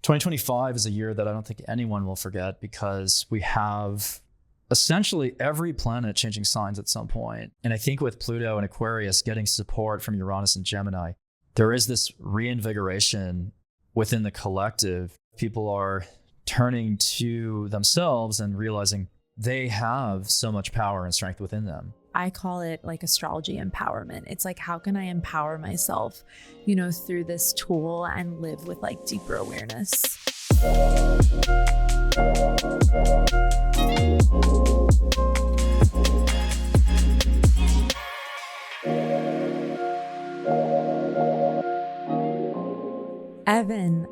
2025 is a year that I don't think anyone will forget because we have essentially every planet changing signs at some point. And I think with Pluto and Aquarius getting support from Uranus and Gemini, there is this reinvigoration within the collective. People are turning to themselves and realizing they have so much power and strength within them. I call it like astrology empowerment. It's like, how can I empower myself, through this tool and live with like deeper awareness? Evan,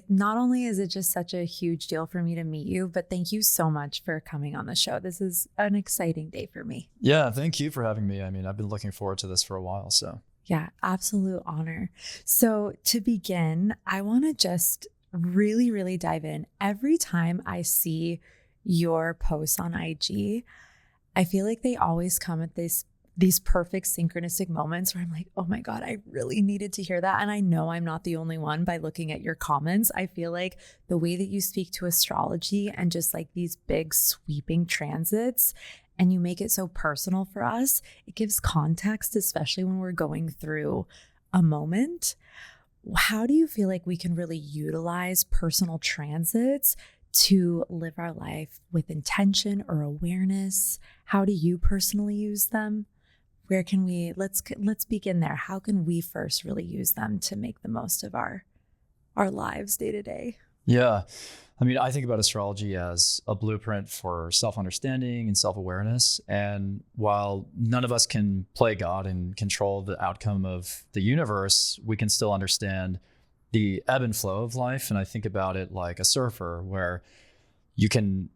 not only is it just such a huge deal for me to meet you, but thank you so much for coming on the show. This is an exciting day for me. Yeah, thank you for having me. I mean, I've been looking forward to this for a while, so. Yeah, absolute honor. So to begin, I want to just really, really dive in. Every time I see your posts on IG, I feel like they always come at these perfect synchronistic moments where I'm like, oh my God, I really needed to hear that. And I know I'm not the only one by looking at your comments. I feel like the way that you speak to astrology and just like these big sweeping transits, and you make it so personal for us, it gives context, especially when we're going through a moment. How do you feel like we can really utilize personal transits to live our life with intention or awareness? How do you personally use them? Where can we, let's begin there. How can we first really use them to make the most of our lives day to day? Yeah. I mean, I think about astrology as a blueprint for self-understanding and self-awareness. And while none of us can play God and control the outcome of the universe, we can still understand the ebb and flow of life. And I think about it like a surfer where you can,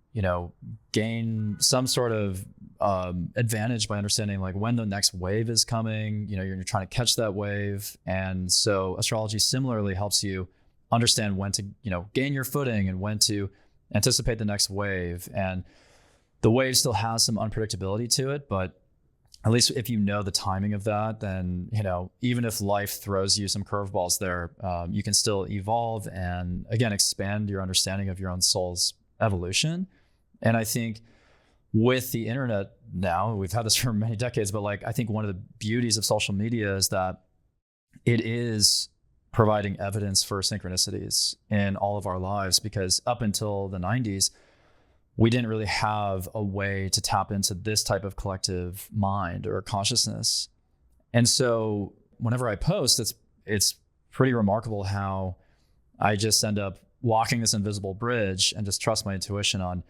gain some sort of advantage by understanding like when the next wave is coming, you're trying to catch that wave. And so astrology similarly helps you understand when to, gain your footing and when to anticipate the next wave. And the wave still has some unpredictability to it, but at least if you know the timing of that, then, even if life throws you some curveballs there, you can still evolve and again, expand your understanding of your own soul's evolution. And I think with the internet now, we've had this for many decades, but I think one of the beauties of social media is that it is providing evidence for synchronicities in all of our lives, because up until the 90s, we didn't really have a way to tap into this type of collective mind or consciousness. And so whenever I post, it's pretty remarkable how I just end up walking this invisible bridge and just trust my intuition on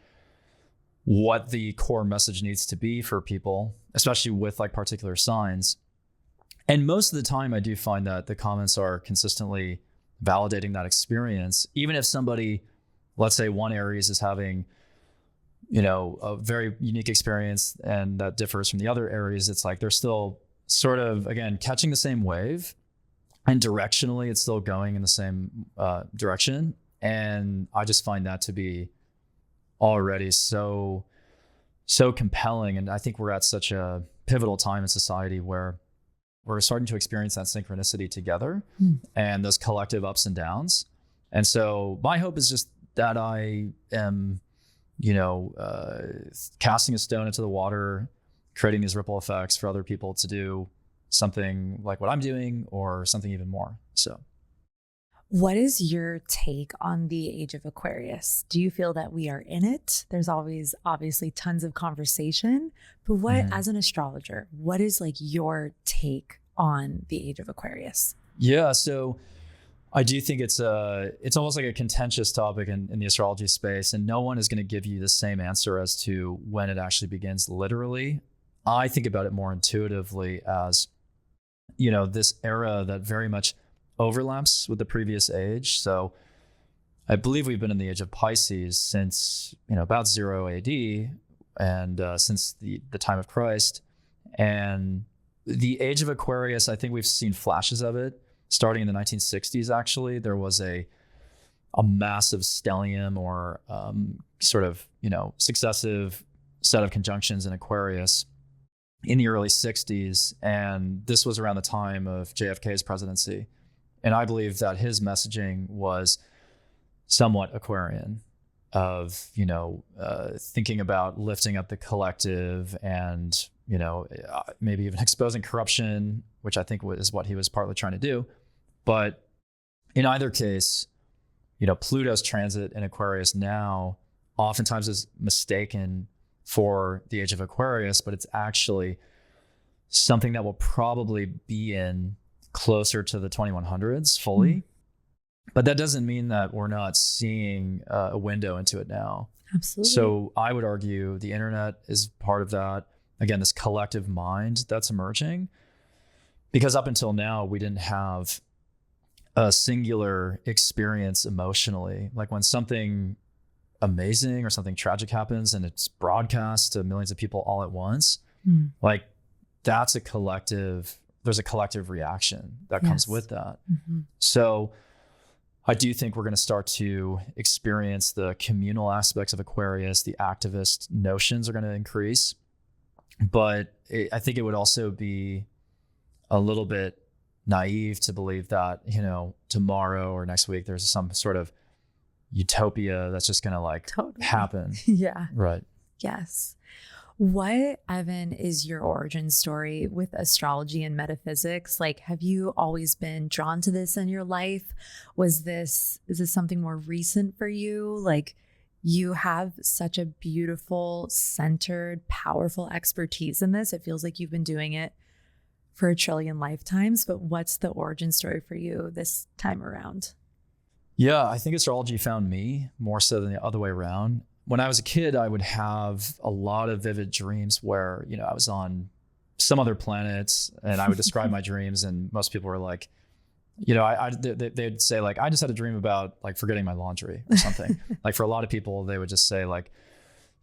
what the core message needs to be for people, especially with particular signs. And most of the time I do find that the comments are consistently validating that experience. Even if somebody, let's say one Aries is having, a very unique experience and that differs from the other Aries, it's like they're still sort of, again, catching the same wave, and directionally it's still going in the same direction. And I just find that to be already so compelling. And I think we're at such a pivotal time in society where we're starting to experience that synchronicity together and those collective ups and downs. And so my hope is just that I am, casting a stone into the water, creating these ripple effects for other people to do something like what I'm doing or something even more. So. What is your take on the age of Aquarius? Do you feel that we are in it? There's always obviously tons of conversation, but as an astrologer, what is your take on the age of Aquarius? Yeah, so I do think it's almost like a contentious topic in the astrology space, and no one is going to give you the same answer as to when it actually begins literally. I think about it more intuitively as, this era that very much overlaps with the previous age. So I believe we've been in the age of Pisces since, about 0 AD and since the time of Christ. And the age of Aquarius, I think we've seen flashes of it starting in the 1960s. Actually, there was a massive stellium or sort of, successive set of conjunctions in Aquarius in the early 60s. And this was around the time of JFK's presidency. And I believe that his messaging was somewhat Aquarian, of, thinking about lifting up the collective and, maybe even exposing corruption, which I think is what he was partly trying to do. But in either case, Pluto's transit in Aquarius now oftentimes is mistaken for the age of Aquarius, but it's actually something that will probably be in closer to the 2100s fully. Mm-hmm. But that doesn't mean that we're not seeing a window into it now. Absolutely. So I would argue the internet is part of that. Again, this collective mind that's emerging, because up until now, we didn't have a singular experience emotionally. Like when something amazing or something tragic happens and it's broadcast to millions of people all at once, like that's there's a collective reaction that comes with that. Mm-hmm. So I do think we're going to start to experience the communal aspects of Aquarius. The activist notions are going to increase, but I think it would also be a little bit naive to believe that, tomorrow or next week, there's some sort of utopia that's just going to happen. Yeah. Right. Yes. What, Evan, is your origin story with astrology and metaphysics? Like, have you always been drawn to this in your life? Is this something more recent for you? Like, you have such a beautiful, centered, powerful expertise in this. It feels like you've been doing it for a trillion lifetimes, but what's the origin story for you this time around? Yeah, I think astrology found me more so than the other way around. When I was a kid, I would have a lot of vivid dreams where, I was on some other planet and I would describe my dreams, and most people were like, they'd say like, I just had a dream about like forgetting my laundry or something. Like for a lot of people, they would just say like,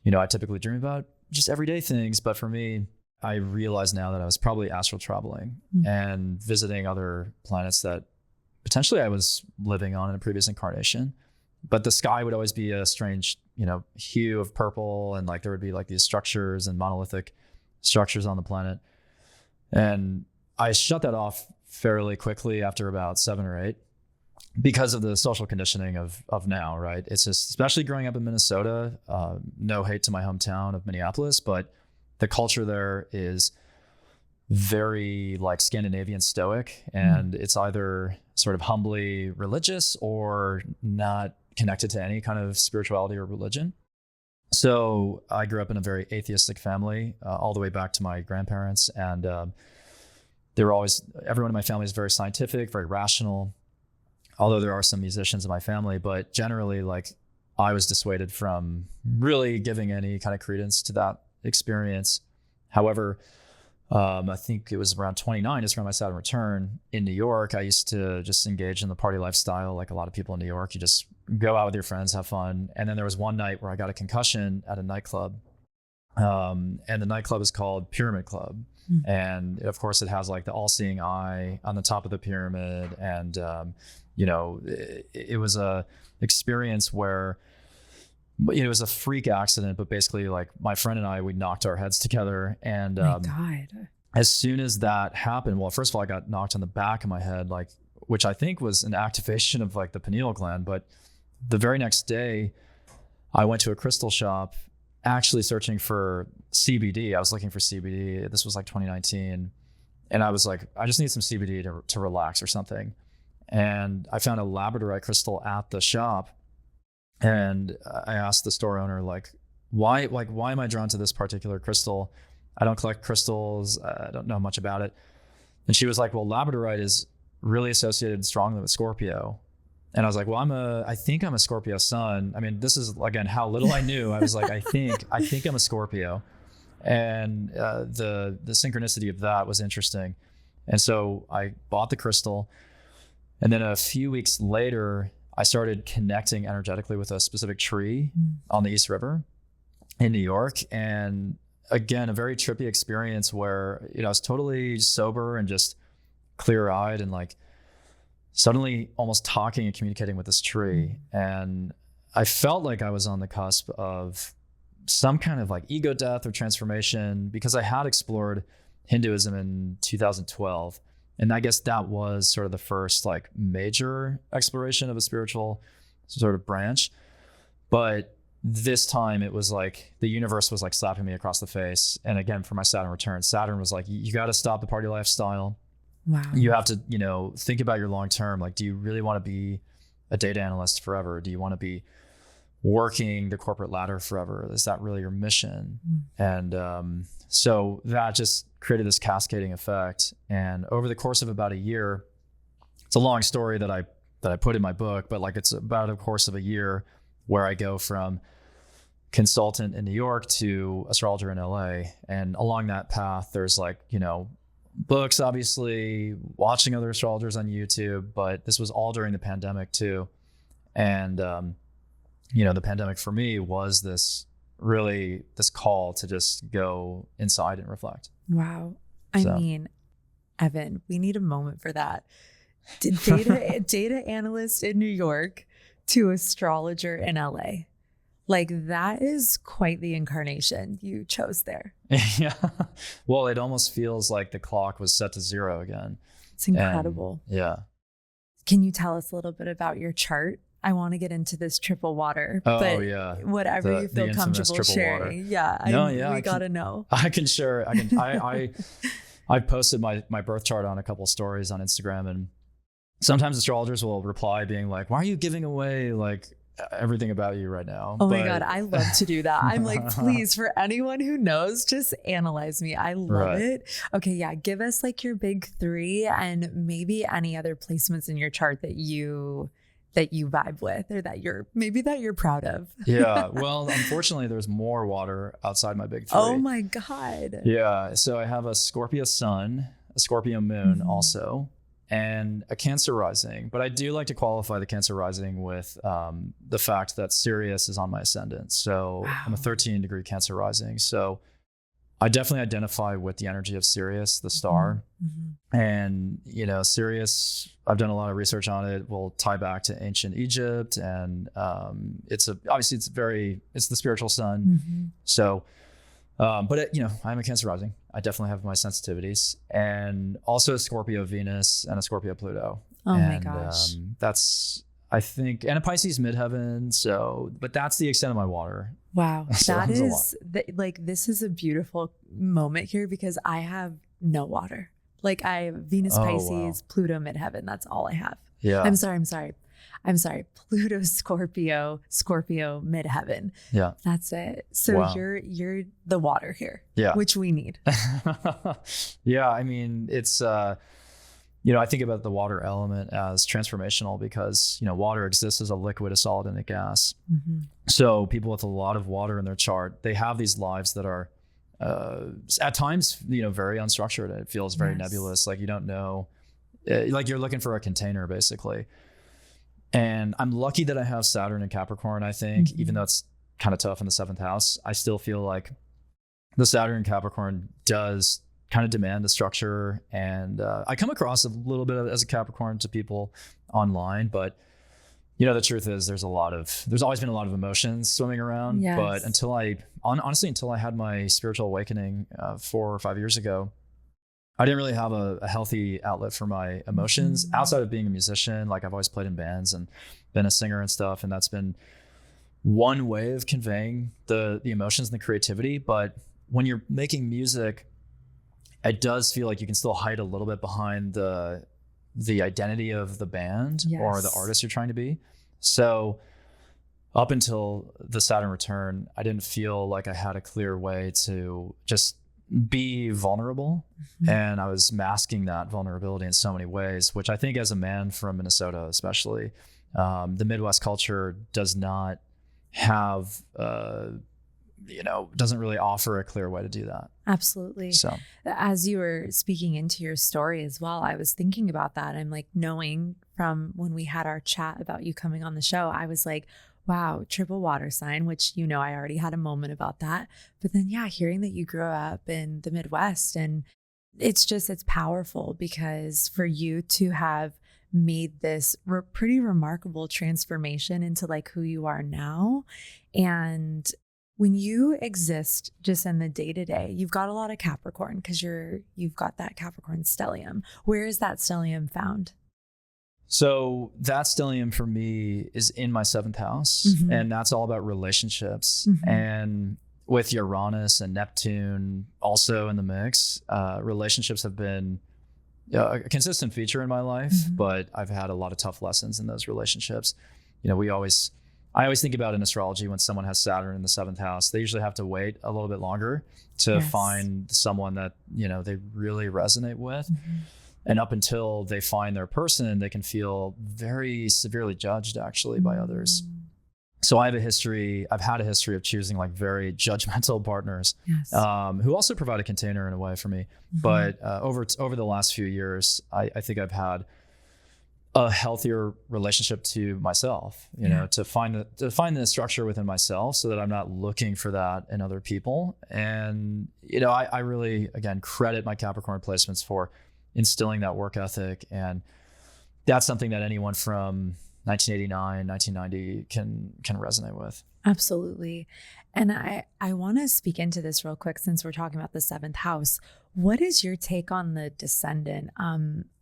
I typically dream about just everyday things. But for me, I realize now that I was probably astral traveling and visiting other planets that potentially I was living on in a previous incarnation. But the sky would always be a strange, hue of purple, and like there would be like these structures and monolithic structures on the planet. And I shut that off fairly quickly after about 7 or 8 because of the social conditioning of now, right? It's just, especially growing up in Minnesota, no hate to my hometown of Minneapolis, but the culture there is very like Scandinavian stoic, and it's either sort of humbly religious or not connected to any kind of spirituality or religion. So I grew up in a very atheistic family, all the way back to my grandparents. And everyone in my family is very scientific, very rational, although there are some musicians in my family, but generally like I was dissuaded from really giving any kind of credence to that experience. However, I think it was around 29, just around my Saturn return in New York. I used to just engage in the party lifestyle. Like a lot of people in New York, you just go out with your friends, have fun. And then there was one night where I got a concussion at a nightclub. And the nightclub is called Pyramid Club. And of course it has like the all-seeing eye on the top of the pyramid. And, it was a experience where it was a freak accident, but basically like my friend and I, we knocked our heads together. And God. As soon as that happened, well, first of all, I got knocked on the back of my head, like, which I think was an activation of like the pineal gland. But the very next day I went to a crystal shop actually searching for CBD. I was looking for CBD. This was like 2019. And I was like, I just need some CBD to relax or something. And I found a labradorite crystal at the shop. And I asked the store owner, like, why am I drawn to this particular crystal? I don't collect crystals. I don't know much about it. And she was like, well, labradorite is really associated strongly with Scorpio. And I was like, well, I think I'm a Scorpio sun. I mean, this is again, how little I knew. I was like, I think I'm a Scorpio. And the synchronicity of that was interesting. And so I bought the crystal. And then a few weeks later, I started connecting energetically with a specific tree on the East River in New York. And again, a very trippy experience where, I was totally sober and just clear-eyed and like suddenly almost talking and communicating with this tree. And I felt like I was on the cusp of some kind of like ego death or transformation, because I had explored Hinduism in 2012. And I guess that was sort of the first like major exploration of a spiritual sort of branch. But this time it was like the universe was like slapping me across the face. And again, for my Saturn return, Saturn was like, you got to stop the party lifestyle. Wow. You have to, think about your long term. Like, do you really want to be a data analyst forever? Do you want to be working the corporate ladder forever? Is that really your mission? And so that just created this cascading effect. And over the course of about a year, it's a long story that I put in my book, but like it's about a course of a year where I go from consultant in New York to astrologer in LA. And along that path, there's like, books, obviously, watching other astrologers on YouTube, but this was all during the pandemic too. And, the pandemic for me was this call to just go inside and reflect. Wow. I mean, Evan, we need a moment for that. Data analyst in New York to astrologer in LA. Like, that is quite the incarnation you chose there. Yeah. Well, it almost feels like the clock was set to zero again. It's incredible. And, yeah. Can you tell us a little bit about your chart? I want to get into this triple water. Oh, but yeah. Whatever you feel comfortable sharing. Water. Yeah. We got to know. I can share. I posted my birth chart on a couple stories on Instagram, and sometimes astrologers will reply being like, why are you giving away like everything about you right now? Oh my God, I love to do that. I'm like, please, for anyone who knows, just analyze me. I love it. Okay, yeah, give us like your big three and maybe any other placements in your chart that you vibe with, or that you're proud of. Yeah, well, unfortunately, there's more water outside my big three. Oh my God. Yeah, so I have a Scorpio sun, a Scorpio moon also, and a Cancer rising. But I do like to qualify the Cancer rising with the fact that Sirius is on my ascendant. So I'm a 13-degree Cancer rising. So I definitely identify with the energy of Sirius, the star. And, Sirius, I've done a lot of research on it, will tie back to ancient Egypt. And it's the spiritual sun. So, but I'm a Cancer rising. I definitely have my sensitivities, and also a Scorpio Venus and a Scorpio Pluto. My gosh. That's, I think, and a Pisces midheaven. So, but that's the extent of my water. Wow. So that is this is a beautiful moment here because I have no water. Like, I have Venus, Pisces, Pluto midheaven. That's all I have. Yeah. I'm sorry. Pluto, Scorpio midheaven. Yeah. That's it. So you're the water here. Yeah. Which we need. Yeah. I mean, it's, I think about the water element as transformational because, water exists as a liquid, a solid, and a gas. So people with a lot of water in their chart, they have these lives that are, at times, very unstructured. It feels very nebulous. Like you don't know, like you're looking for a container basically. And I'm lucky that I have Saturn in Capricorn, I think, even though it's kind of tough in the 7th house. I still feel like the Saturn in Capricorn does kind of demand a structure. And I come across a little bit as a Capricorn to people online. But, the truth is there's always been a lot of emotions swimming around. Yes. But until I had my spiritual awakening 4 or 5 years ago, I didn't really have a healthy outlet for my emotions outside of being a musician. Like I've always played in bands and been a singer and stuff. And that's been one way of conveying the emotions and the creativity. But when you're making music, it does feel like you can still hide a little bit behind the identity of the band or the artist you're trying to be. So up until the Saturn return, I didn't feel like I had a clear way to just be vulnerable. And I was masking that vulnerability in so many ways, which I think as a man from Minnesota, especially, the Midwest culture does not have, doesn't really offer a clear way to do that. Absolutely. So as you were speaking into your story as well, I was thinking about that. I'm like, knowing from when we had our chat about you coming on the show, I was like, wow, triple water sign, which, I already had a moment about that. But then, hearing that you grew up in the Midwest, and it's powerful because for you to have made this pretty remarkable transformation into like who you are now. And when you exist just in the day-to-day, you've got a lot of Capricorn because you've got that Capricorn stellium. Where is that stellium found? So that stellium for me is in my 7th house, and that's all about relationships. And with Uranus and Neptune also in the mix, relationships have been a consistent feature in my life, but I've had a lot of tough lessons in those relationships. You know, I always think about in astrology when someone has Saturn in the 7th house, they usually have to wait a little bit longer to find someone that, you know, they really resonate with. And up until they find their person, they can feel very severely judged actually by others. So I've had a history of choosing like very judgmental partners, who also provide a container in a way for me. But over the last few years, I think I've had a healthier relationship to myself, you know, to find the structure within myself so that I'm not looking for that in other people. And, you know, I really, again, credit my Capricorn placements for instilling that work ethic. And that's something that anyone from 1989, 1990 can resonate with. Absolutely. And I want to speak into this real quick since we're talking about the 7th house. What is your take on the descendant?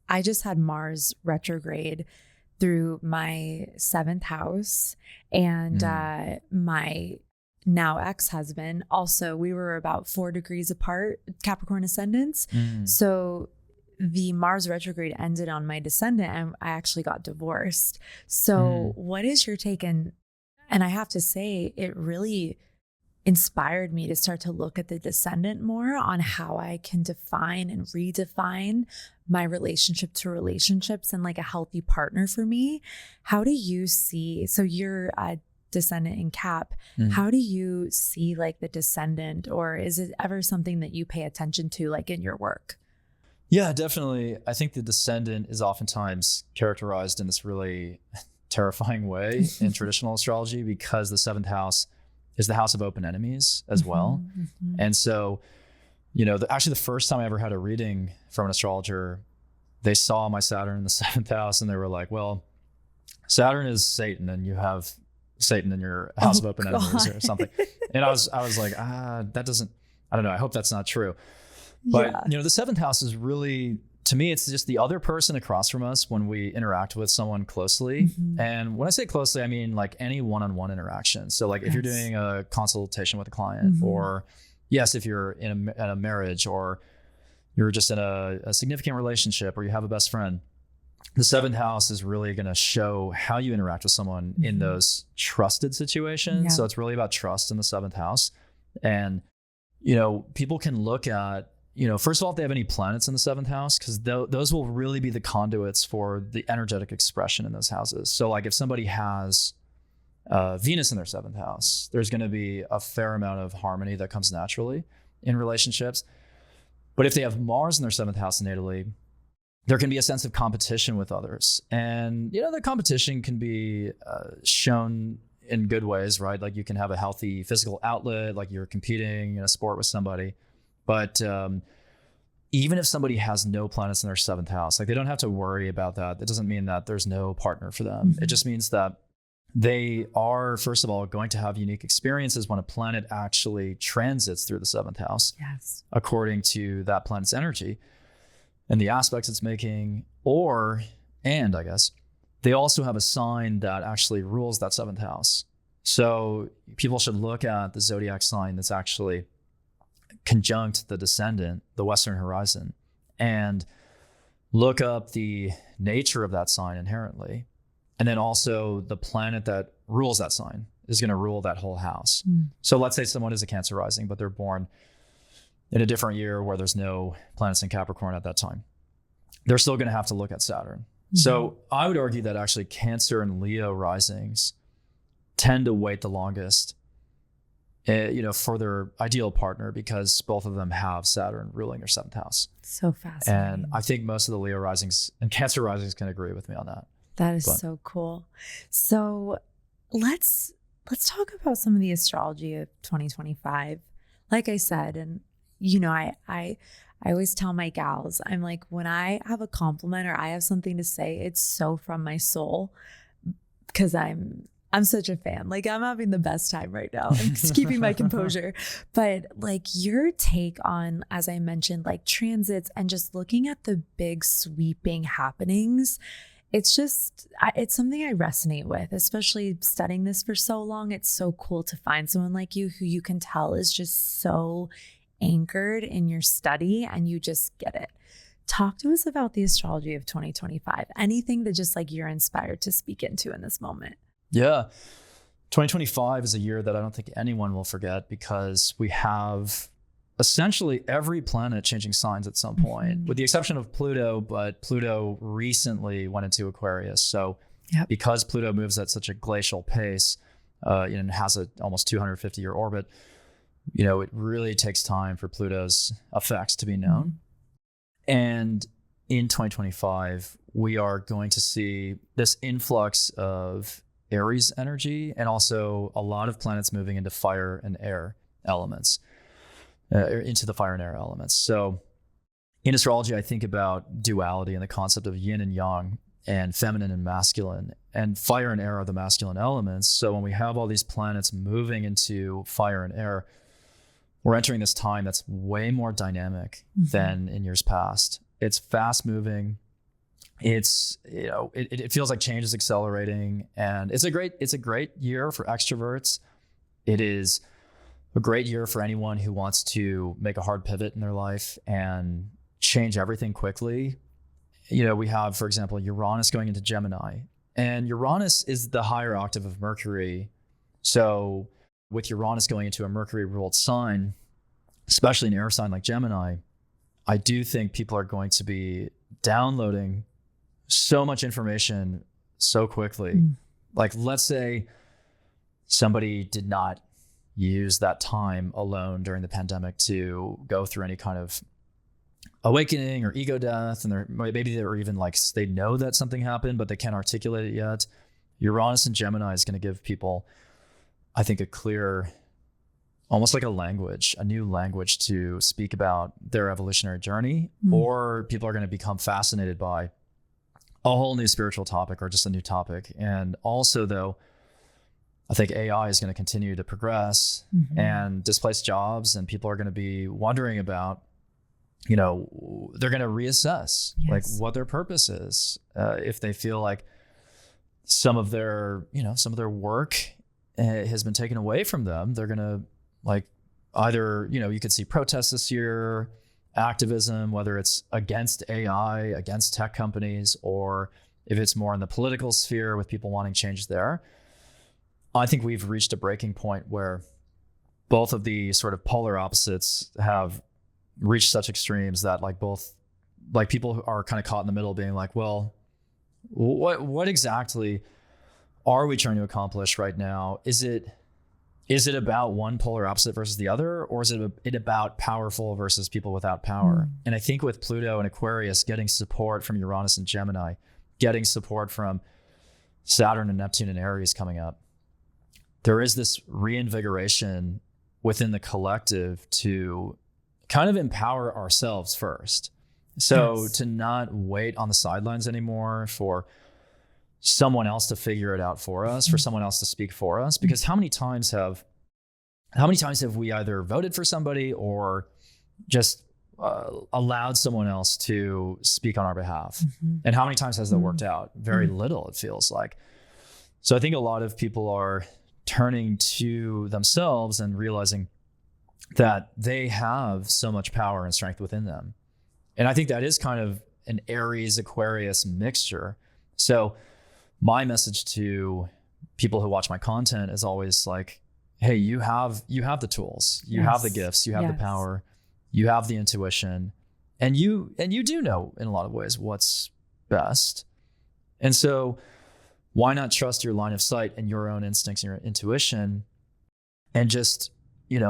I just had Mars retrograde through my 7th house, and my now ex-husband also, we were about 4 degrees apart, Capricorn ascendants. So the Mars retrograde ended on my descendant and I actually got divorced. So what is your take? And I have to say, it really inspired me to start to look at the descendant more on how I can define and redefine my relationship to relationships and like a healthy partner for me. How do you see, so you're a descendant in Cap, how do you see like the descendant, or is it ever something that you pay attention to like in your work? Yeah, definitely. I think the descendant is oftentimes characterized in this really terrifying way in traditional astrology because the 7th house is the house of open enemies as well. And so, you know, actually the first time I ever had a reading from an astrologer, they saw my Saturn in the 7th house and they were like, well, Saturn is Satan and you have Satan in your house of open enemies or something. And I was like, that doesn't, I don't know. I hope that's not true. But, you know, the 7th house is really, to me, it's just the other person across from us when we interact with someone closely. And when I say closely, I mean like any one-on-one interaction. So like if you're doing a consultation with a client or if you're in a marriage or you're just in a significant relationship or you have a best friend, the 7th house is really going to show how you interact with someone in those trusted situations. So it's really about trust in the 7th house. And, you know, people can look at, you know, first of all, if they have any planets in the 7th house, because those will really be the conduits for the energetic expression in those houses. So like if somebody has Venus in their 7th house, there's going to be a fair amount of harmony that comes naturally in relationships. But if they have Mars in their 7th house natally, there can be a sense of competition with others. And, you know, the competition can be shown in good ways, right? Like you can have a healthy physical outlet, like you're competing in a sport with somebody. But even if somebody has no planets in their 7th house, like they don't have to worry about that. That doesn't mean that there's no partner for them. It just means that they are, first of all, going to have unique experiences when a planet actually transits through the 7th house, according to that planet's energy and the aspects it's making. And I guess, they also have a sign that actually rules that 7th house. So people should look at the zodiac sign that's actually conjunct the descendant, the Western horizon, and look up the nature of that sign inherently. And then also the planet that rules that sign is going to rule that whole house. So let's say someone is a Cancer rising, but they're born in a different year where there's no planets in Capricorn at that time. They're still going to have to look at Saturn. So I would argue that actually Cancer and Leo risings tend to wait the longest, you know, for their ideal partner because both of them have Saturn ruling their 7th house. So fascinating. And I think most of the Leo risings and Cancer risings can agree with me on that. That is so cool. So let's talk about some of the astrology of 2025. Like I said, and you know, I always tell my gals, I'm like, when I have a compliment or I have something to say, it's so from my soul because I'm I'm such a fan. Like, I'm having the best time right now. I'm just keeping my composure. But like your take on, as I mentioned, like transits and just looking at the big sweeping happenings, it's something I resonate with, especially studying this for so long. It's so cool to find someone like you who you can tell is just so anchored in your study and you just get it. Talk to us about the astrology of 2025. Anything that just like you're inspired to speak into in this moment. Yeah. 2025 is a year that I don't think anyone will forget because we have essentially every planet changing signs at some point, with the exception of Pluto, but Pluto recently went into Aquarius. So because Pluto moves at such a glacial pace, and has a almost 250-year orbit, it really takes time for Pluto's effects to be known. And in 2025, we are going to see this influx of Aries energy and also a lot of planets moving into fire and air elements. Into the fire and air elements. So in astrology, I think about duality and the concept of yin and yang and feminine and masculine, and fire and air are the masculine elements. So when we have all these planets moving into fire and air, we're entering this time that's way more dynamic than in years past. It's fast moving. It's, it feels like change is accelerating, and it's a great year for extroverts. It is a great year for anyone who wants to make a hard pivot in their life and change everything quickly. We have, for example, Uranus going into Gemini, and Uranus is the higher octave of Mercury. So with Uranus going into a Mercury ruled sign, especially an air sign like Gemini, I do think people are going to be downloading so much information so quickly. Like, let's say somebody did not use that time alone during the pandemic to go through any kind of awakening or ego death, and maybe they're even like, they know that something happened, but they can't articulate it yet. Uranus and Gemini is going to give people, I think, a clear, almost like a new language to speak about their evolutionary journey, or people are going to become fascinated by a whole new spiritual topic or just a new topic. And also, though, I think AI is going to continue to progress and displace jobs, and people are going to be wondering about, they're going to reassess like what their purpose is. If they feel like some of their work has been taken away from them, they're going to like either, you could see protests this year, activism, whether it's against AI, against tech companies, or if it's more in the political sphere with people wanting change there. I think we've reached a breaking point where both of the sort of polar opposites have reached such extremes that people who are kind of caught in the middle being like, well, what exactly are we trying to accomplish right now? Is it about one polar opposite versus the other, or is it about powerful versus people without power? And I think with Pluto and Aquarius getting support from Uranus and Gemini, getting support from Saturn and Neptune and Aries coming up, there is this reinvigoration within the collective to kind of empower ourselves first. So to not wait on the sidelines anymore for someone else to figure it out for us, for someone else to speak for us. Because how many times have we either voted for somebody or just allowed someone else to speak on our behalf? And how many times has that worked out? Very little, it feels like. So I think a lot of people are turning to themselves and realizing that they have so much power and strength within them. And I think that is kind of an Aries Aquarius mixture. So my message to people who watch my content is always like, hey, you have the tools, you have the gifts, you have the power, you have the intuition, and you do know in a lot of ways what's best. And so why not trust your line of sight and your own instincts and your intuition, and just,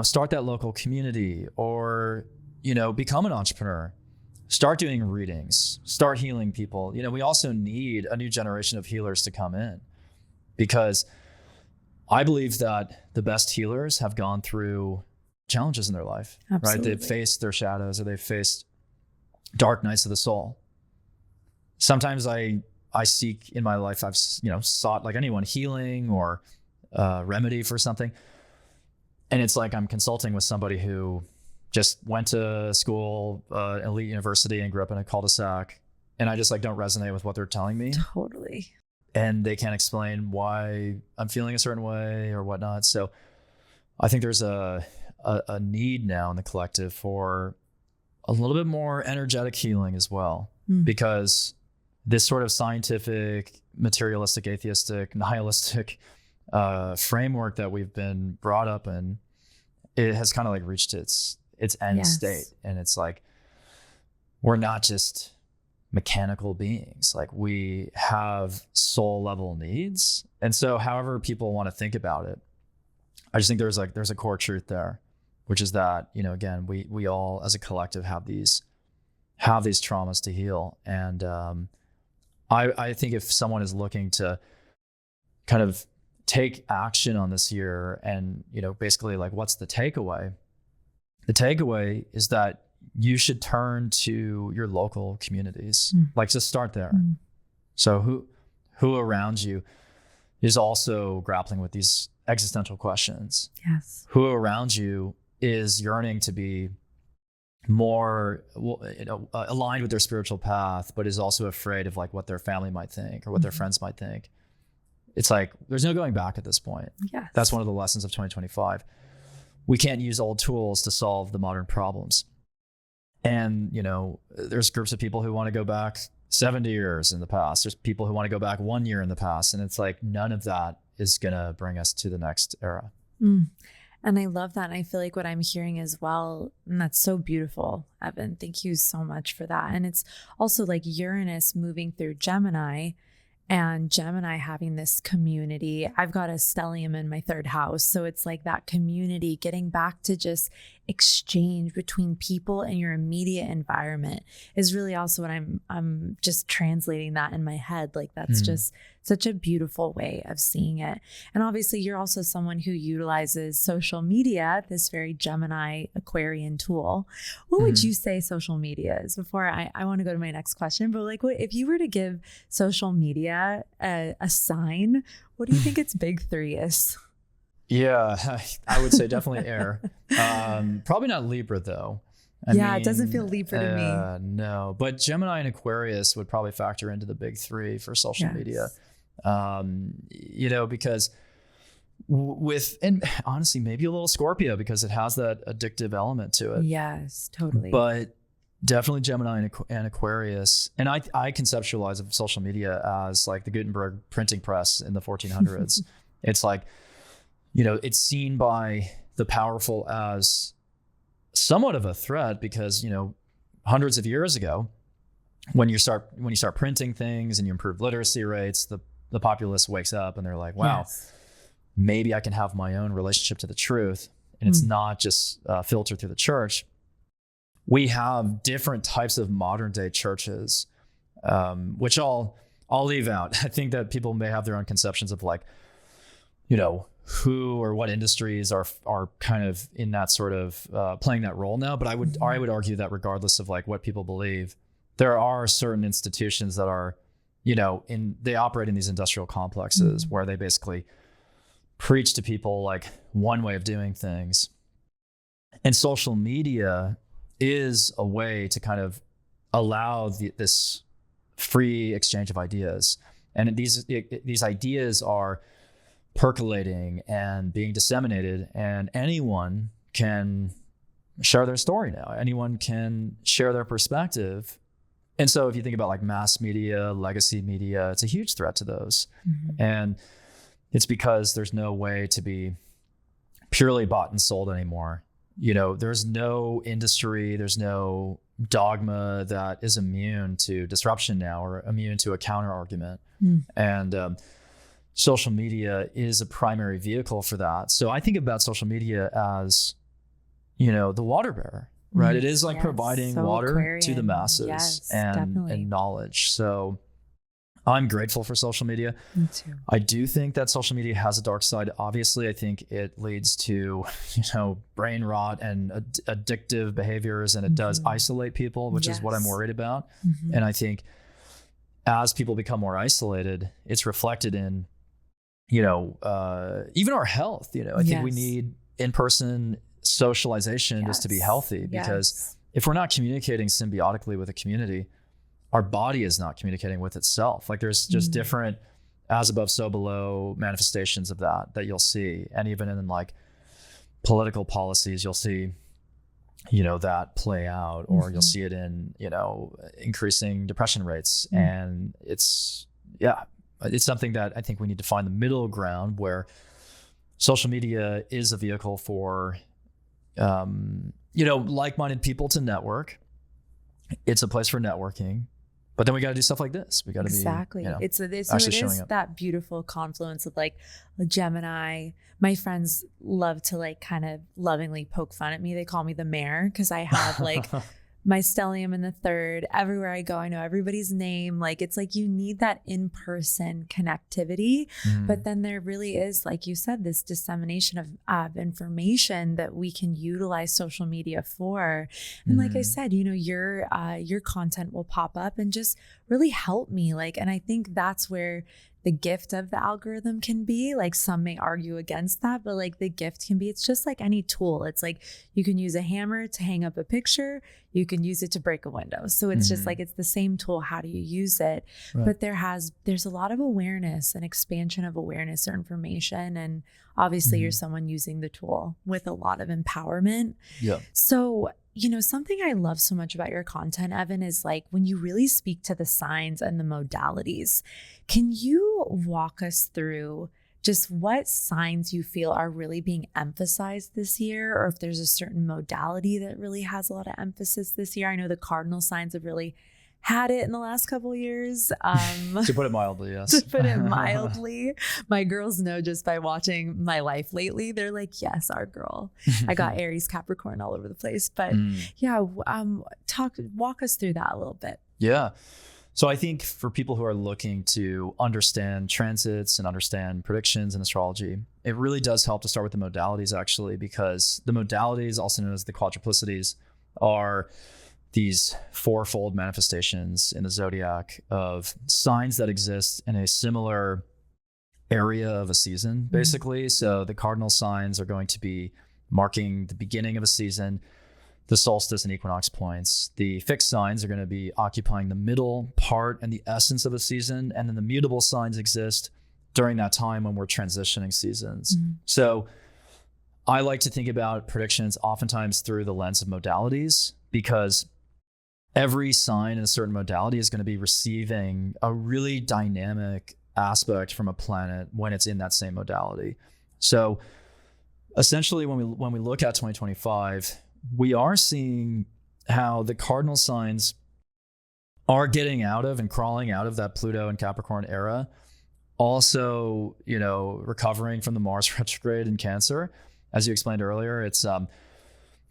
start that local community, or, become an entrepreneur, start doing readings, start healing people. We also need a new generation of healers to come in, because I believe that the best healers have gone through challenges in their life, right? They've faced their shadows, or they've faced dark nights of the soul. Sometimes I I seek in my life, I've, sought, like anyone, healing or remedy for something. And it's like I'm consulting with somebody who just went to school, elite university, and grew up in a cul-de-sac. And I just like don't resonate with what they're telling me. Totally. And they can't explain why I'm feeling a certain way or whatnot. So I think there's a need now in the collective for a little bit more energetic healing as well, because this sort of scientific, materialistic, atheistic, nihilistic framework that we've been brought up in, it has kind of like reached its end state. And it's like, we're not just mechanical beings. Like, we have soul level needs. And so however people want to think about it, I just think there's a core truth there, which is that, again, we all as a collective have these traumas to heal. And I think if someone is looking to kind of take action on this year and, basically like, what's the takeaway? The takeaway is that you should turn to your local communities. Like, just start there. So who around you is also grappling with these existential questions? Yes. Who around you is yearning to be more, aligned with their spiritual path, but is also afraid of like what their family might think or what their friends might think? It's like, there's no going back at this point. Yes. That's one of the lessons of 2025. We can't use old tools to solve the modern problems. And, there's groups of people who want to go back 70 years in the past. There's people who want to go back 1 year in the past. And it's like, none of that is going to bring us to the next era. And I love that. And I feel like what I'm hearing as well, and that's so beautiful, Evan. Thank you so much for that. And it's also like Uranus moving through Gemini, and Gemini having this community. I've got a stellium in my 3rd house. So it's like that community, getting back to just exchange between people and your immediate environment is really also what I'm just translating that in my head. Like, that's just such a beautiful way of seeing it. And obviously you're also someone who utilizes social media, this very Gemini Aquarian tool. What would you say social media is? Before I want to go to my next question, but like, what if you were to give social media a sign, what do you think its big 3 is? Yeah, I would say definitely air. Probably not Libra though. I mean, it doesn't feel Libra to me. No, but Gemini and Aquarius would probably factor into the big 3 for social media. Because and honestly, maybe a little Scorpio, because it has that addictive element to it. Yes, totally. But definitely Gemini and Aquarius. And I conceptualize of social media as like the Gutenberg printing press in the 1400s. It's like, it's seen by the powerful as somewhat of a threat because, hundreds of years ago, when you start printing things and you improve literacy rates, the populace wakes up and they're like, wow, maybe I can have my own relationship to the truth. And it's not just filtered through the church. We have different types of modern day churches, which I'll leave out. I think that people may have their own conceptions of like, who or what industries are kind of in that sort of playing that role now. But I would argue that regardless of like what people believe, there are certain institutions that are, they operate in these industrial complexes where they basically preach to people like one way of doing things. And social media is a way to kind of allow this free exchange of ideas. And these ideas are percolating and being disseminated, and anyone can share their story now. Anyone can share their perspective. And so if you think about like mass media, legacy media, it's a huge threat to those. And it's because there's no way to be purely bought and sold anymore. There's no industry, there's no dogma that is immune to disruption now or immune to a counter argument. And social media is a primary vehicle for that. So I think about social media as, the water bearer, right? It is like providing water Aquarian to the masses and knowledge. So I'm grateful for social media. Me too. I do think that social media has a dark side. Obviously, I think it leads to, brain rot and addictive behaviors, and it does isolate people, which is what I'm worried about. And I think as people become more isolated, it's reflected in, even our health. I think we need in-person socialization just to be healthy, because if we're not communicating symbiotically with a community, our body is not communicating with itself. Like there's just different as above, so below manifestations of that you'll see. And even in like political policies, you'll see, that play out, or you'll see it in, increasing depression rates. And it's something that I think we need to find the middle ground, where social media is a vehicle for, like-minded people to network. It's a place for networking. But then we got to do stuff like this. We got to be It is that beautiful confluence of like Gemini. My friends love to like kind of lovingly poke fun at me. They call me the mayor because I have like my stellium in the third. Everywhere I go, I know everybody's name. Like it's like you need that in-person connectivity. But then there really is, like you said, this dissemination of information that we can utilize social media for. And like I said, your content will pop up and just really help me. And I think that's where the gift of the algorithm can be. Like some may argue against that, but like the gift can be, it's just like any tool. It's like you can use a hammer to hang up a picture. You can use it to break a window. So it's just like, it's the same tool. How do you use it? Right. But there's a lot of awareness and expansion of awareness or information. And obviously you're someone using the tool with a lot of empowerment. Yeah. So something I love so much about your content, Evan, is like when you really speak to the signs and the modalities. Can you walk us through just what signs you feel are really being emphasized this year, or if there's a certain modality that really has a lot of emphasis this year? I know the cardinal signs have really had it in the last couple of years. To put it mildly, yes. To put it mildly. My girls know just by watching my life lately. They're like, yes, our girl. I got Aries, Capricorn all over the place. But walk us through that a little bit. Yeah. So I think for people who are looking to understand transits and understand predictions in astrology, it really does help to start with the modalities, actually, because the modalities, also known as the quadruplicities, are these fourfold manifestations in the zodiac of signs that exist in a similar area of a season, basically. So the cardinal signs are going to be marking the beginning of a season, the solstice and equinox points. The fixed signs are going to be occupying the middle part and the essence of a season. And then the mutable signs exist during that time when we're transitioning seasons. So I like to think about predictions oftentimes through the lens of modalities, because every sign in a certain modality is going to be receiving a really dynamic aspect from a planet when it's in that same modality. So essentially, when we look at 2025, we are seeing how the cardinal signs are getting out of and crawling out of that Pluto and Capricorn era. Also, recovering from the Mars retrograde in Cancer. As you explained earlier, it's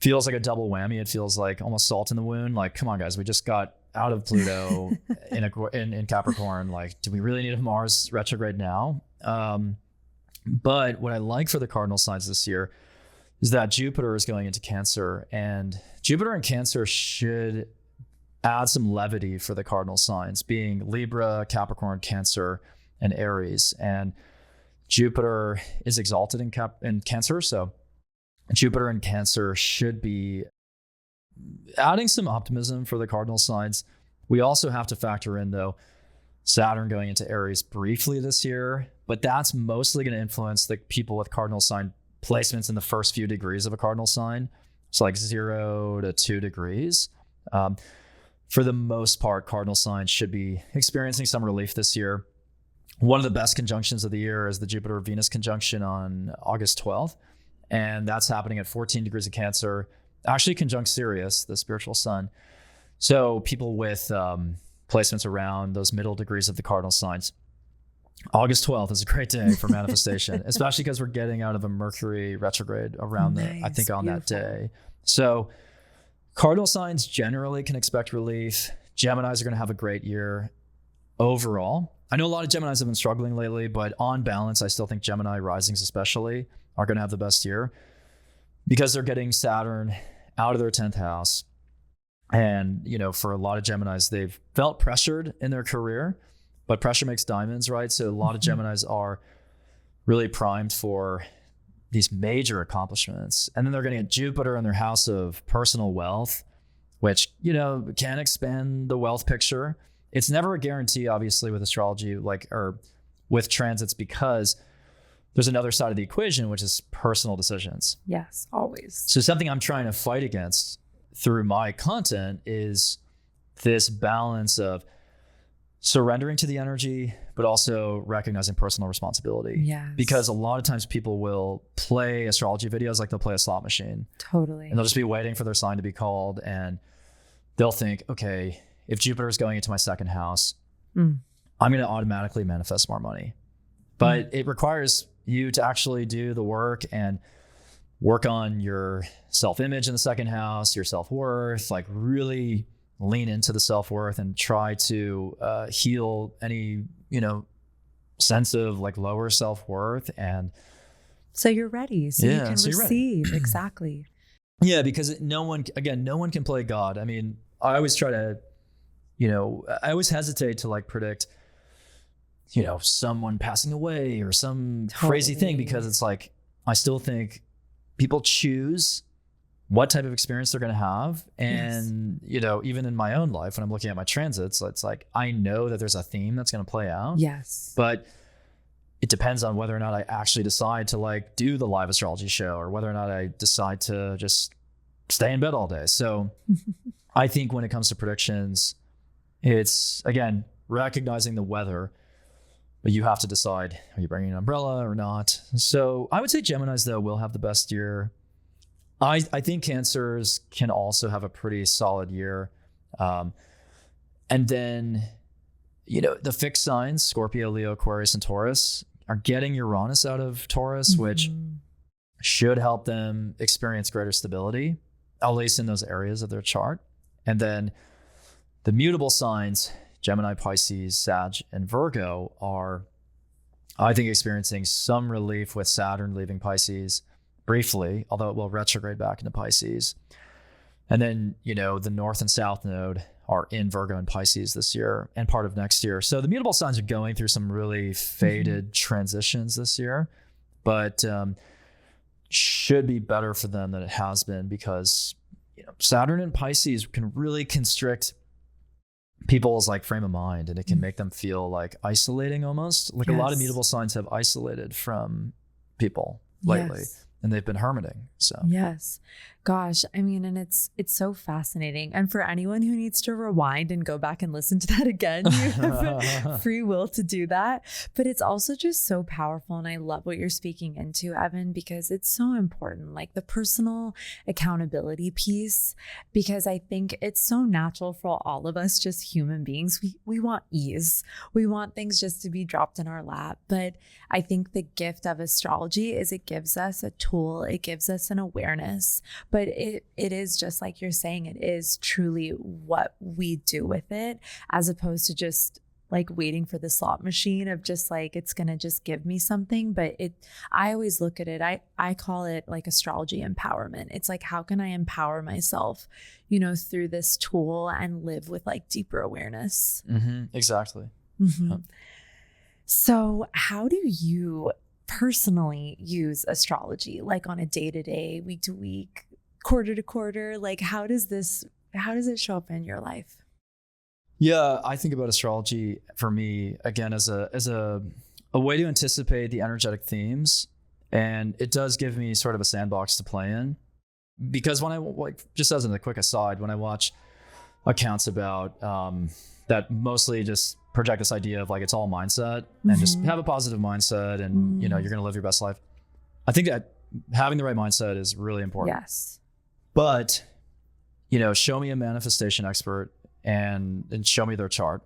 feels like a double whammy. It feels like almost salt in the wound. Like, come on, guys, we just got out of Pluto in Capricorn. Like, do we really need a Mars retrograde now? But what I like for the cardinal signs this year is that Jupiter is going into Cancer, and Jupiter in Cancer should add some levity for the cardinal signs, being Libra, Capricorn, Cancer, and Aries. And Jupiter is exalted in Cancer, so Jupiter in Cancer should be adding some optimism for the cardinal signs. We also have to factor in, though, Saturn going into Aries briefly this year, but that's mostly going to influence the people with cardinal sign placements in the first few degrees of a cardinal sign. So like 0 to 2 degrees. For the most part, cardinal signs should be experiencing some relief this year. One of the best conjunctions of the year is the Jupiter-Venus conjunction on August 12th. And that's happening at 14 degrees of Cancer, actually conjunct Sirius, the spiritual sun. So people with placements around those middle degrees of the cardinal signs, August 12th is a great day for manifestation, especially because we're getting out of a Mercury retrograde around on that day. So cardinal signs generally can expect relief. Geminis are going to have a great year overall. I know a lot of Geminis have been struggling lately, but on balance, I still think Gemini risings especially are going to have the best year because they're getting Saturn out of their 10th house. And, for a lot of Geminis, they've felt pressured in their career, but pressure makes diamonds, right? So a lot of Geminis are really primed for these major accomplishments. And then they're going to get Jupiter in their house of personal wealth, which, can expand the wealth picture. It's never a guarantee, obviously, with astrology, or with transits, because there's another side of the equation, which is personal decisions. Yes, always. So something I'm trying to fight against through my content is this balance of surrendering to the energy, but also recognizing personal responsibility. Yes. Because a lot of times people will play astrology videos like they'll play a slot machine. Totally. And they'll just be waiting for their sign to be called, and they'll think, okay, if Jupiter is going into my second house, I'm going to automatically manifest more money. But it requires you to actually do the work and work on your self-image in the second house, your self-worth, really lean into the self-worth and try to heal any, sense of lower self-worth. And so you're ready. So you can receive. Exactly. Yeah, because no one can play God. I mean, I always try to, I always hesitate to predict, someone passing away or some crazy thing, because it's I still think people choose what type of experience they're going to have. And, even in my own life, when I'm looking at my transits, it's I know that there's a theme that's going to play out. Yes. But it depends on whether or not I actually decide to do the live astrology show, or whether or not I decide to just stay in bed all day. So I think when it comes to predictions, it's, again, recognizing the weather, but you have to decide, are you bringing an umbrella or not? So I would say Geminis, though, will have the best year. I think Cancers can also have a pretty solid year. And then, the fixed signs, Scorpio, Leo, Aquarius, and Taurus, are getting Uranus out of Taurus, which should help them experience greater stability, at least in those areas of their chart. And then the mutable signs, Gemini, Pisces, Sag, and Virgo, are, I think, experiencing some relief with Saturn leaving Pisces briefly, although it will retrograde back into Pisces. And then, the North and South node are in Virgo and Pisces this year and part of next year. So the mutable signs are going through some really faded transitions this year, but should be better for them than it has been, because Saturn and Pisces can really constrict people's frame of mind, and it can make them feel isolating almost. A lot of mutable signs have isolated from people lately. And they've been hermiting. So yes, gosh, I mean, and it's so fascinating. And for anyone who needs to rewind and go back and listen to that again, you have free will to do that. But it's also just so powerful. And I love what you're speaking into, Evan, because it's so important, the personal accountability piece, because I think it's so natural for all of us, just human beings. We want ease. We want things just to be dropped in our lap. But I think the gift of astrology is it gives us a tool. It gives us an awareness, but it is just like you're saying, it is truly what we do with it, as opposed to just waiting for the slot machine of just it's going to just give me something. But I always look at it, I call it astrology empowerment. It's how can I empower myself, through this tool and live with deeper awareness. Exactly. So how do you personally use astrology, on a day-to-day, week-to-week, quarter-to-quarter? How does it show up in your life? Yeah, I think about astrology for me, again, as a way to anticipate the energetic themes. And it does give me sort of a sandbox to play in, because when I just as a quick aside, when I watch accounts about that mostly just project this idea of it's all mindset and just have a positive mindset and you're going to live your best life. I think that having the right mindset is really important. Yes. But, show me a manifestation expert and show me their chart.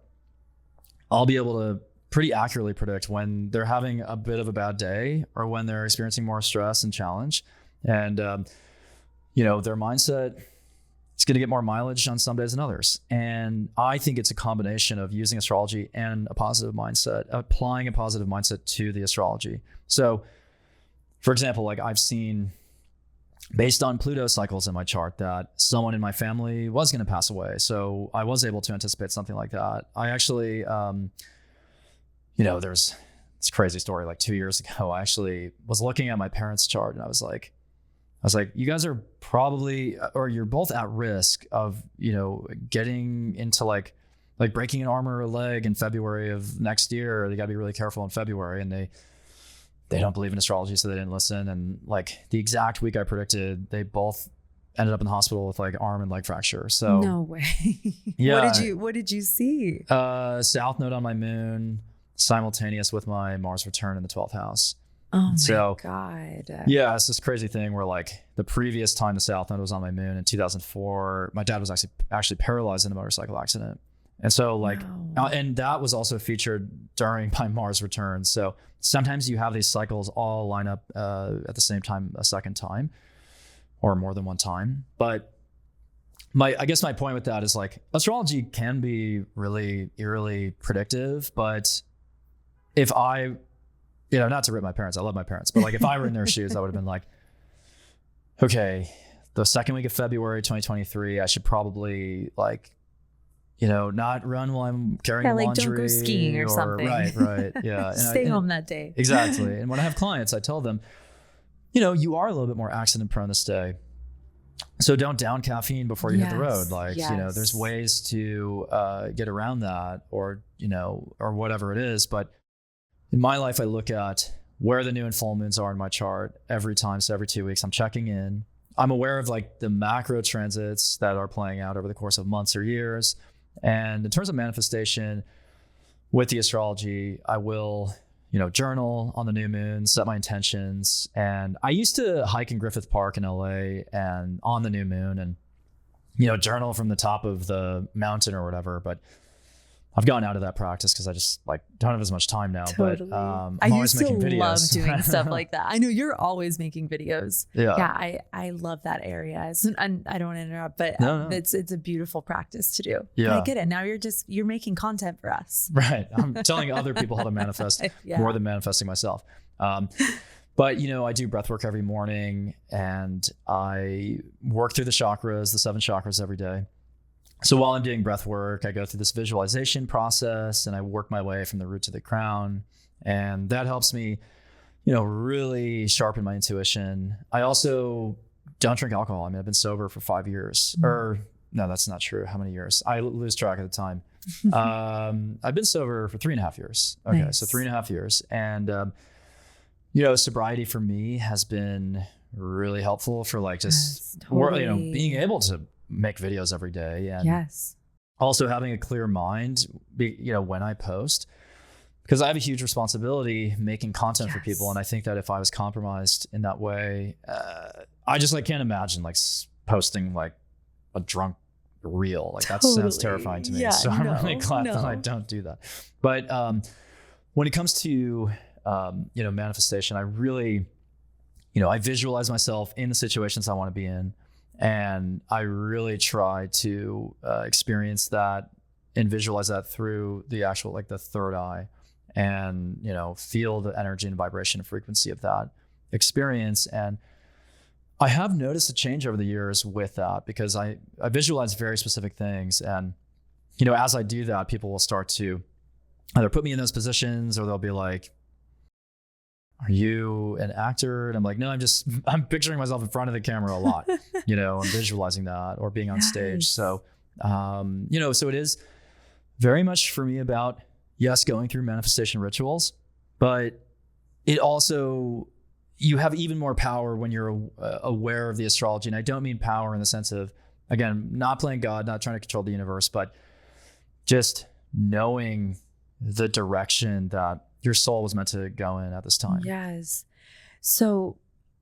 I'll be able to pretty accurately predict when they're having a bit of a bad day or when they're experiencing more stress and challenge. And, their mindset, it's going to get more mileage on some days than others. And I think it's a combination of using astrology and a positive mindset, applying a positive mindset to the astrology. So, for example, I've seen based on Pluto cycles in my chart, that someone in my family was going to pass away. So I was able to anticipate something like that. I actually, there's this crazy story. Like 2 years ago, I actually was looking at my parents' chart, and I was like, you guys are probably, or you're both at risk of, getting into like breaking an arm or a leg in February of next year. Or they got to be really careful in February. And they don't believe in astrology, so they didn't listen. And like the exact week I predicted, they both ended up in the hospital with like arm and leg fracture. So no way. Yeah. What did you see? South node on my moon, simultaneous with my Mars return in the 12th house. Oh my God. Yeah, it's this crazy thing where like the previous time the South node was on my moon in 2004, my dad was actually paralyzed in a motorcycle accident. And so like, wow. And that was also featured during my Mars return. So sometimes you have these cycles all line up at the same time, a second time, or more than one time. But I guess my point with that is like, astrology can be really eerily predictive, but if I, not to rip my parents, I love my parents, but like if I were in their shoes, I would have been like, okay, the second week of February 2023, I should probably like, not run while I'm carrying laundry. Don't go skiing or something. Right. Yeah. Stay home that day. Exactly. And when I have clients, I tell them, you are a little bit more accident prone this day. So don't down caffeine before you hit the road. Like, there's ways to get around that or whatever it is. But in my life, I look at where the new and full moons are in my chart every time. So every 2 weeks, I'm checking in. I'm aware of like the macro transits that are playing out over the course of months or years. And in terms of manifestation with the astrology, I will, journal on the new moon, set my intentions. And I used to hike in Griffith Park in LA and on the new moon and, journal from the top of the mountain or whatever. But I've gotten out of that practice because I just like don't have as much time now. Totally. But I'm always making videos. I used to love doing stuff like that. I know you're always making videos. Yeah. I love that area. And I don't want to interrupt, but no. It's a beautiful practice to do. Yeah. I get it. Now you're making content for us. Right. I'm telling other people how to manifest more than manifesting myself. But, I do breath work every morning and I work through the chakras, the 7 chakras every day. So while I'm doing breath work, I go through this visualization process and I work my way from the root to the crown. And that helps me, really sharpen my intuition. I also don't drink alcohol. I mean, I've been sober for 5 years. Or no, that's not true. How many years? I lose track of the time. I've been sober for 3.5 years. Okay. Nice. So 3.5 years. And, sobriety for me has been really helpful for like just, being able to make videos every day and also having a clear mind, when I post, because I have a huge responsibility making content for people. And I think that if I was compromised in that way, I just can't imagine posting like a drunk reel. Like that sounds terrifying to me. Yeah, so I'm really glad that I don't do that. But when it comes to, manifestation, I really, I visualize myself in the situations I want to be in. And I really try to experience that and visualize that through the actual, the third eye and, feel the energy and vibration and frequency of that experience. And I have noticed a change over the years with that because I visualize very specific things. And, as I do that, people will start to either put me in those positions or they'll be like, are you an actor? And I'm like, no, I'm picturing myself in front of the camera a lot, I'm visualizing that or being on stage. So, so it is very much for me about, going through manifestation rituals, but it also, you have even more power when you're aware of the astrology. And I don't mean power in the sense of, again, not playing God, not trying to control the universe, but just knowing the direction that your soul was meant to go in at this time. Yes. So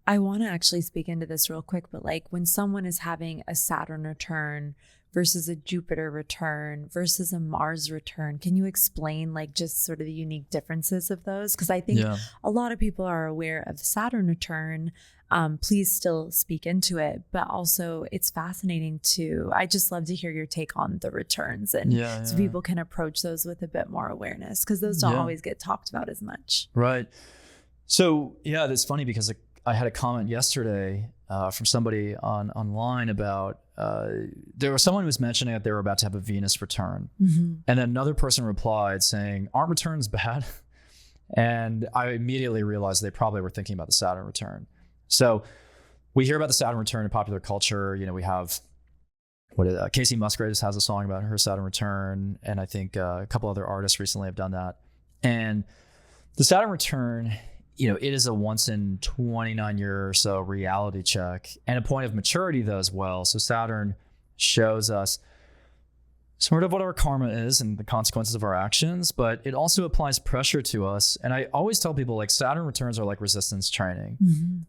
I want to actually speak into this real quick, but when someone is having a Saturn return versus a Jupiter return versus a Mars return, can you explain just sort of the unique differences of those? Because I think a lot of people are aware of the Saturn return. Please still speak into it, but also it's fascinating too. I just love to hear your take on the returns and so people can approach those with a bit more awareness because those don't always get talked about as much. Right. So it's funny because I had a comment yesterday from somebody online about there was someone who was mentioning that they were about to have a Venus return, and then another person replied saying, "Aren't returns bad?" And I immediately realized they probably were thinking about the Saturn return. So we hear about the Saturn return in popular culture. We have Casey Musgraves has a song about her Saturn return, and I think a couple other artists recently have done that. And the Saturn return, it is a once in 29 year or so reality check and a point of maturity though as well. So Saturn shows us sort of what our karma is and the consequences of our actions, but it also applies pressure to us. And I always tell people, like, Saturn returns are like resistance training.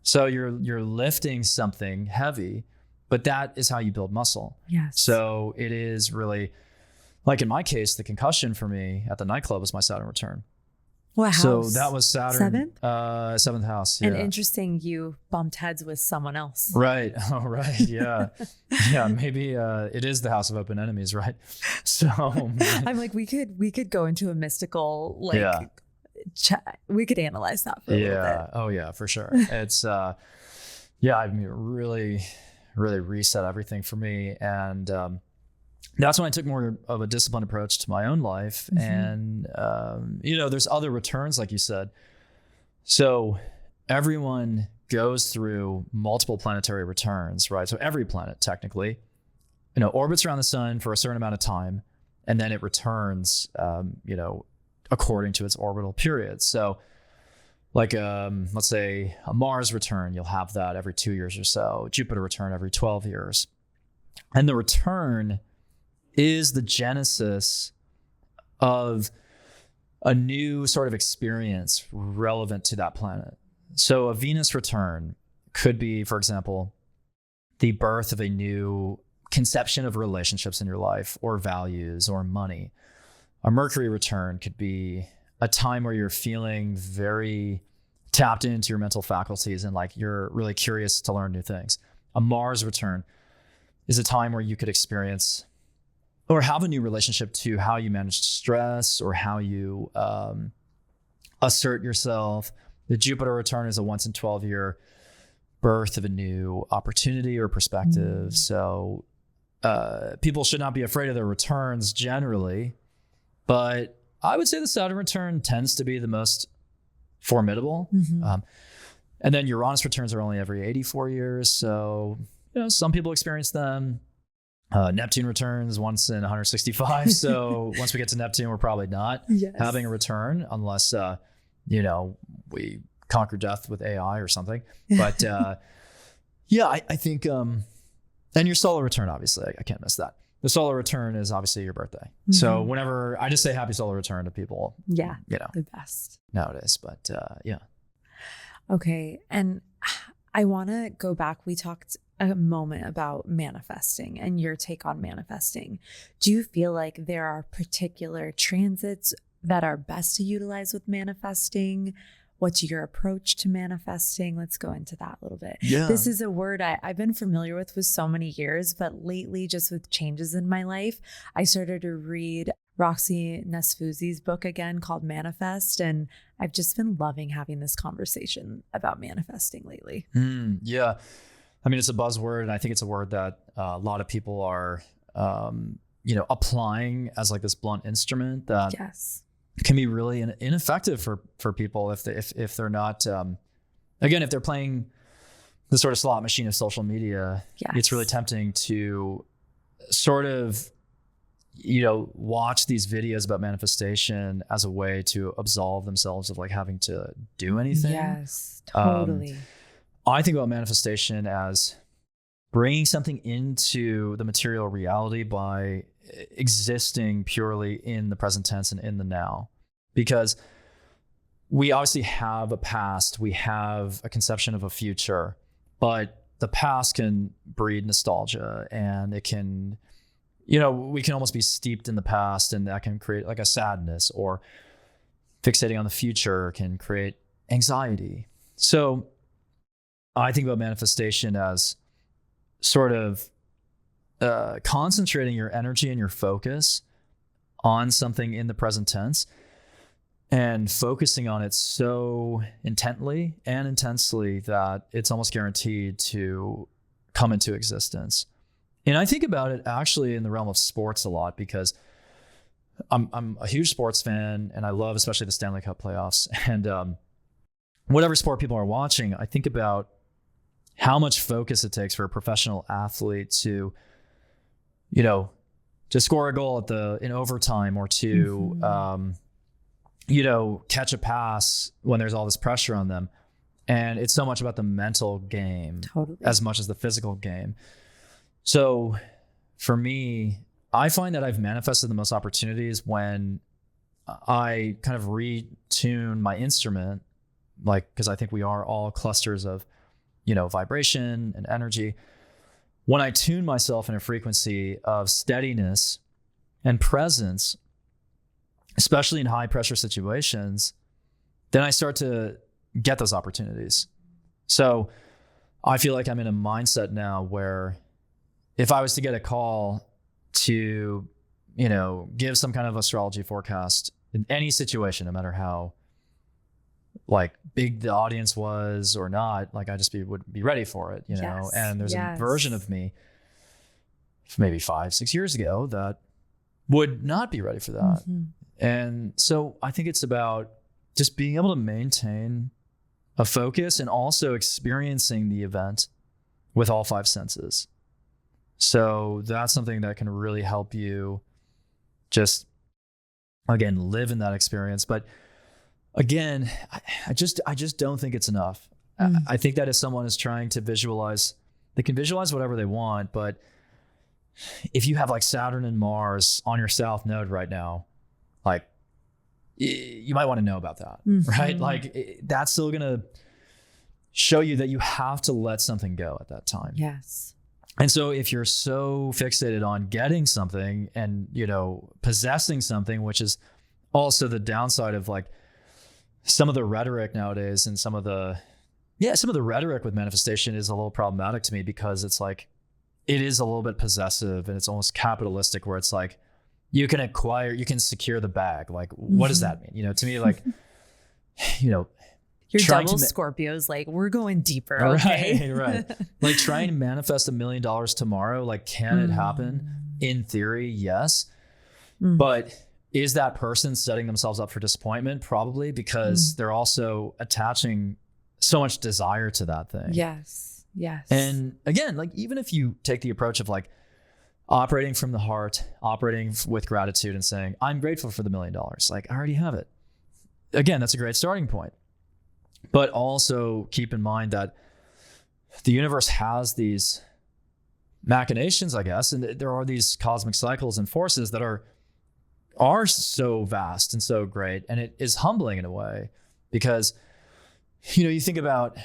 So you're lifting something heavy, but that is how you build muscle. Yes. So it is really, like in my case, the concussion for me at the nightclub was my Saturn return. What house? So that was Saturn. Seventh? Seventh house. Yeah. And interesting, you bumped heads with someone else. Right. Oh, right. Yeah. Yeah. Maybe it is the house of open enemies, right? So I'm like, we could go into a mystical, like, we could analyze that for a little bit. Oh yeah, for sure. It's I mean, really reset everything for me. And that's when I took more of a disciplined approach to my own life. And, there's other returns, like you said. So everyone goes through multiple planetary returns, right? So every planet technically, orbits around the sun for a certain amount of time, and then it returns, according to its orbital period. So like, let's say a Mars return, you'll have that every 2 years or so. Jupiter return every 12 years. And the return is the genesis of a new sort of experience relevant to that planet. So a Venus return could be, for example, the birth of a new conception of relationships in your life or values or money. A Mercury return could be a time where you're feeling very tapped into your mental faculties and like you're really curious to learn new things. A Mars return is a time where you could experience or have a new relationship to how you manage stress or how you assert yourself. The Jupiter return is a once in 12 year birth of a new opportunity or perspective. So people should not be afraid of their returns generally, but I would say the Saturn return tends to be the most formidable. And then Uranus returns are only every 84 years. So, some people experience them. Neptune returns once in 165. So once we get to Neptune, we're probably not having a return unless, we conquer death with AI or something. But I think, and your solar return, obviously, I can't miss that. The solar return is obviously your birthday. So whenever I just say happy solar return to people, the best nowadays, but Okay. And I want to go back. We talked a moment about manifesting and your take on manifesting. Do you feel like there are particular transits that are best to utilize with manifesting? What's your approach to manifesting? Let's go into that a little bit. Yeah. This is a word I've been familiar with for so many years, but lately, just with changes in my life, I started to read Roxy Nesfuzi's book again called Manifest. And I've just been loving having this conversation about manifesting lately. Yeah. I mean, it's a buzzword, and I think it's a word that a lot of people are, applying as like this blunt instrument that can be really ineffective for people if they're not, if they're playing the sort of slot machine of social media. It's really tempting to sort of, watch these videos about manifestation as a way to absolve themselves of like having to do anything. Yes, totally. I think about manifestation as bringing something into the material reality by existing purely in the present tense and in the now. Because we obviously have a past, we have a conception of a future, but the past can breed nostalgia, and it can, we can almost be steeped in the past, and that can create like a sadness, or fixating on the future can create anxiety. So I think about manifestation as sort of concentrating your energy and your focus on something in the present tense, and focusing on it so intently and intensely that it's almost guaranteed to come into existence. And I think about it actually in the realm of sports a lot, because I'm a huge sports fan and I love especially the Stanley Cup playoffs. And whatever sport people are watching, I think about how much focus it takes for a professional athlete to, to score a goal in overtime, or to, catch a pass when there's all this pressure on them. And it's so much about the mental game as much as the physical game. So for me, I find that I've manifested the most opportunities when I kind of retune my instrument, because I think we are all clusters of, vibration and energy. When I tune myself in a frequency of steadiness and presence, especially in high pressure situations, then I start to get those opportunities. So I feel like I'm in a mindset now where if I was to get a call to, give some kind of astrology forecast in any situation, no matter how big the audience was or not, I just would be ready for it, Yes. And there's a version of me maybe 5-6 years ago that would not be ready for that. And so I think it's about just being able to maintain a focus and also experiencing the event with all 5 senses. So that's something that can really help you just, again, live in that experience. But again, I just don't think it's enough. I think that if someone is trying to visualize, they can visualize whatever they want. But if you have Saturn and Mars on your south node right now, you might want to know about that, right? That's still going to show you that you have to let something go at that time. Yes. And so if you're so fixated on getting something and, possessing something, which is also the downside of some of the rhetoric nowadays, and some of the rhetoric with manifestation is a little problematic to me, because it's it is a little bit possessive and it's almost capitalistic, where it's you can secure the bag. What does that mean? To me, your double Scorpios, we're going deeper. Okay? Right. Trying to manifest $1 million tomorrow. Can it happen? In theory, yes. But is that person setting themselves up for disappointment? Probably, because they're also attaching so much desire to that thing. Yes. And again, even if you take the approach of operating from the heart, operating with gratitude and saying, I'm grateful for the $1 million. I already have it. Again, that's a great starting point. But also keep in mind that the universe has these machinations, I guess, and there are these cosmic cycles and forces that are so vast and so great. And it is humbling in a way, because, you think about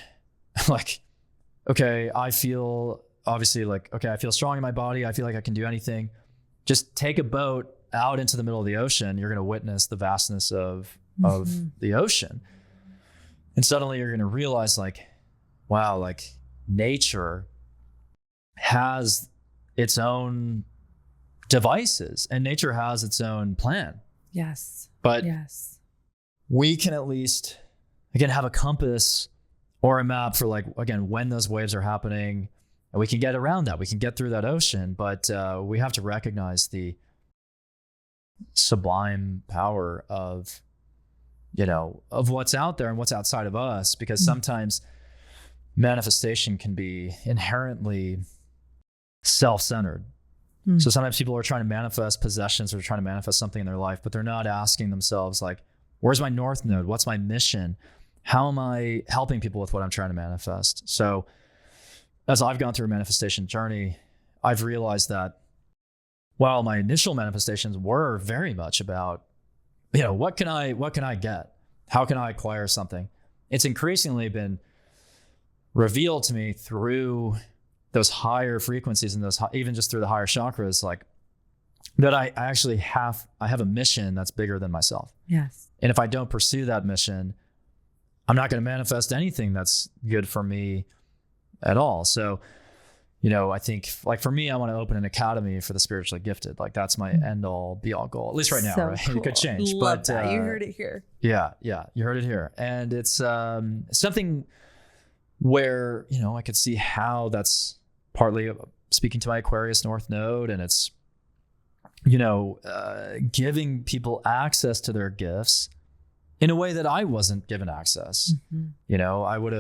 okay, I feel obviously okay, I feel strong in my body. I feel like I can do anything. Just take a boat out into the middle of the ocean. You're going to witness the vastness of the ocean. And suddenly you're going to realize wow, nature has its own devices and nature has its own plan. Yes. But we can at least, again, have a compass or a map for again, when those waves are happening, and we can get around that. We can get through that ocean, but we have to recognize the sublime power of what's out there and what's outside of us, because sometimes manifestation can be inherently self-centered. So sometimes people are trying to manifest possessions or trying to manifest something in their life, but they're not asking themselves where's my north node? What's my mission? How am I helping people with what I'm trying to manifest? So as I've gone through a manifestation journey, I've realized that while my initial manifestations were very much about, what can I get? How can I acquire something? It's increasingly been revealed to me through those higher frequencies and even just through the higher chakras, that I actually have a mission that's bigger than myself. Yes. And if I don't pursue that mission, I'm not going to manifest anything that's good for me at all. So, I think like for me, I want to open an academy for the spiritually gifted. Like that's my end all be all goal, at least right now, So right? cool. It could change, Love that. You heard it here. Yeah. You heard it here. And it's something where, I could see how that's partly speaking to my Aquarius North node, and it's, giving people access to their gifts in a way that I wasn't given access. I would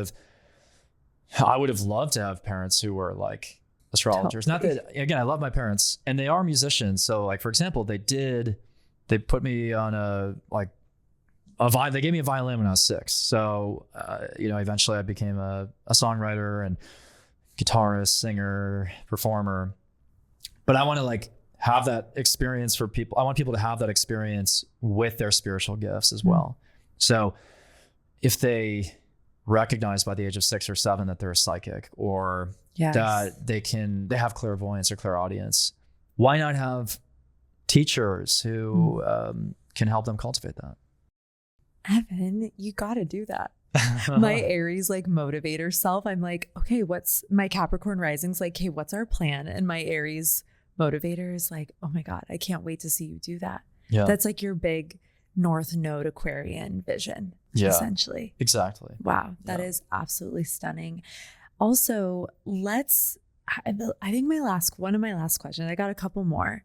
have loved to have parents who were like astrologers. Totally. Not that, again, I love my parents and they are musicians. So like, for example, they put me on they gave me a violin when I was 6. So, eventually I became a songwriter and guitarist, singer, performer. But I want to like have that experience for people. I want people to have that experience with their spiritual gifts as well. So if they recognize by the age of 6 or 7 that they're a psychic, or that they have clairvoyance or clairaudience, why not have teachers who can help them cultivate that? Evan, you got to do that. My Aries like motivator self, I'm like, okay, what's my Capricorn rising's like, hey, what's our plan? And my Aries motivator is like, oh my God, I can't wait to see you do that. Yeah. That's like your big North Node Aquarian vision, essentially. Exactly. Wow. That is absolutely stunning. Also, I think one of my last questions, I got a couple more.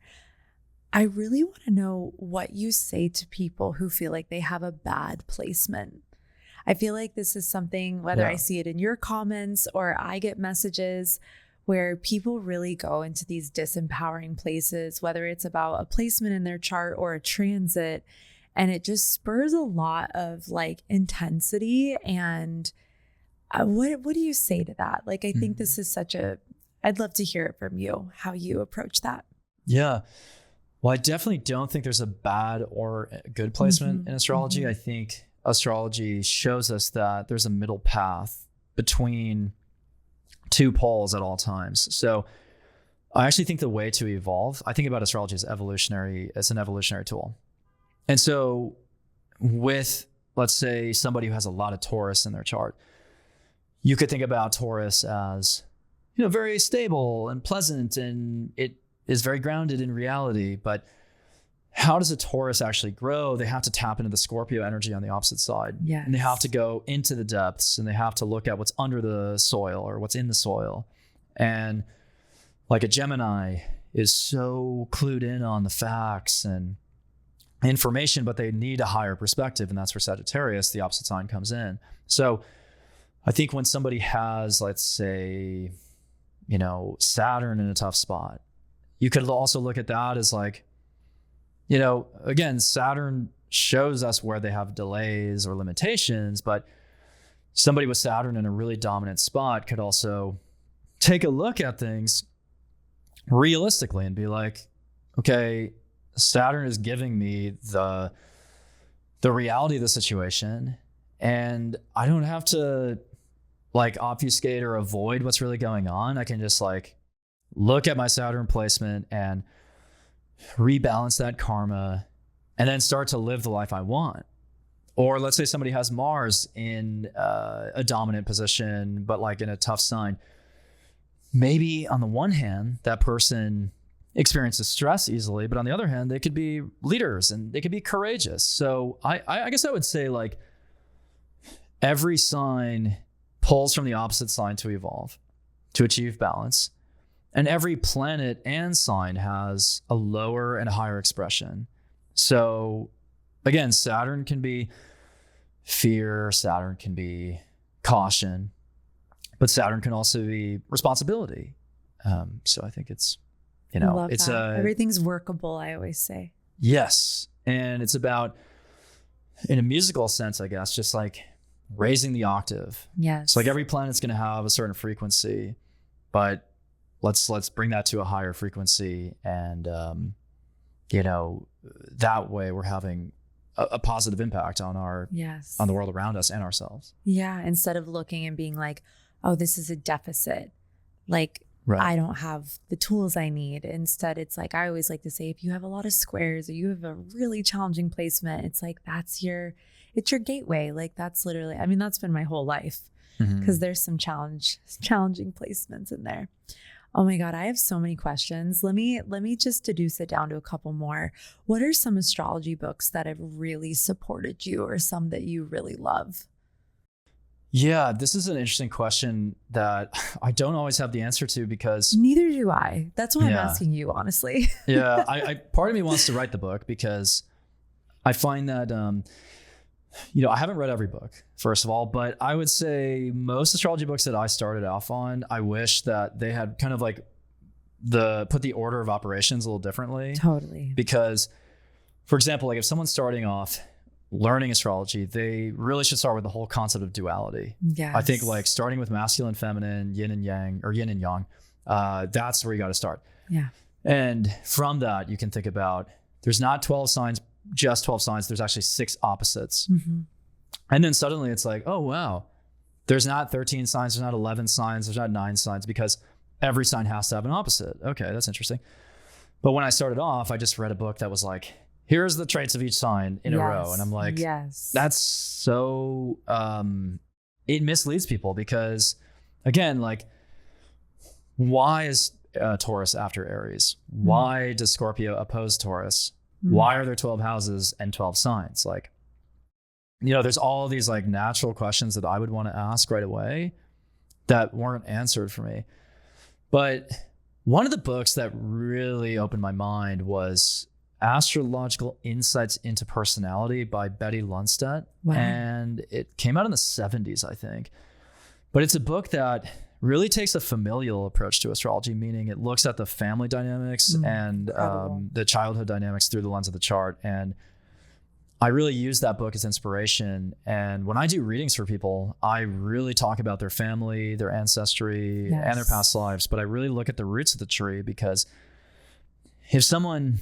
I really want to know what you say to people who feel like they have a bad placement. I feel like this is something, whether I see it in your comments or I get messages where people really go into these disempowering places, whether it's about a placement in their chart or a transit, and it just spurs a lot of like intensity. And what do you say to that? Like, I think this is I'd love to hear it from you, how you approach that. Yeah. Well, I definitely don't think there's a bad or a good placement in astrology. I think astrology shows us that there's a middle path between two poles at all times. So I actually think the way to evolve, I think about astrology as an evolutionary tool. And so with, let's say, somebody who has a lot of Taurus in their chart, you could think about Taurus as, very stable and pleasant, and it is very grounded in reality. But how does a Taurus actually grow? They have to tap into the Scorpio energy on the opposite side. Yes. And they have to go into the depths, and they have to look at what's under the soil or what's in the soil. And like a Gemini is so clued in on the facts and information, but they need a higher perspective. And that's where Sagittarius, the opposite sign, comes in. So I think when somebody has, let's say, Saturn in a tough spot, you could also look at that as like, again, Saturn shows us where they have delays or limitations, but somebody with Saturn in a really dominant spot could also take a look at things realistically and be like, okay, Saturn is giving me the reality of the situation, and I don't have to like obfuscate or avoid what's really going on. I can just like look at my Saturn placement and rebalance that karma and then start to live the life I want. Or let's say somebody has Mars in a dominant position, but like in a tough sign. Maybe on the one hand, that person experiences stress easily, but on the other hand, they could be leaders and they could be courageous. So I guess I would say like every sign pulls from the opposite sign to evolve, to achieve balance. And every planet and sign has a lower and a higher expression. So again, Saturn can be fear, Saturn can be caution, but Saturn can also be responsibility. So I think it's, Love that. Everything's workable, I always say. Yes. And it's about, in a musical sense, I guess, just like raising the octave. Yes. So like every planet's going to have a certain frequency, but let's bring that to a higher frequency. And, that way we're having a positive impact on on the world around us and ourselves. Yeah. Instead of looking and being like, oh, this is a deficit. Like, right. I don't have the tools I need. Instead, it's like, I always like to say, if you have a lot of squares or you have a really challenging placement, it's like, it's your gateway. Like that's literally, that's been my whole life because there's some challenging placements in there. Oh my God, I have so many questions. Let me just deduce it down to a couple more. What are some astrology books that have really supported you, or some that you really love? Yeah, this is an interesting question that I don't always have the answer to because Neither do I. That's why I'm yeah, asking you, honestly. yeah, I part of me wants to write the book because I find that I haven't read every book, first of all, but I would say most astrology books that I started off on, I wish that they had kind of like put the order of operations a little differently. Totally. Because, for example, like if someone's starting off learning astrology, they really should start with the whole concept of duality. Yes. I think like starting with masculine, feminine, yin and yang, or yin and yang, that's where you got to start. Yeah. And from that, you can think about there's not 12 signs, just 12 signs. There's actually 6 opposites. Mm-hmm. And then suddenly it's like, oh, wow, there's not 13 signs. There's not 11 signs. There's not 9 signs because every sign has to have an opposite. Okay, that's interesting. But when I started off, I just read a book that was like, here's the traits of each sign in a row. And I'm like, yes, that's so, it misleads people because, again, like, why is Taurus after Aries? Why does Scorpio oppose Taurus? Why are there 12 houses and 12 signs? Like, there's all these like natural questions that I would want to ask right away that weren't answered for me. But one of the books that really opened my mind was Astrological Insights into Personality by Betty Lundstedt. Wow. And it came out in the 70s, I think. But it's a book that really takes a familial approach to astrology, meaning it looks at the family dynamics and the childhood dynamics through the lens of the chart. And I really use that book as inspiration. And when I do readings for people, I really talk about their family, their ancestry, and their past lives. But I really look at the roots of the tree, because if someone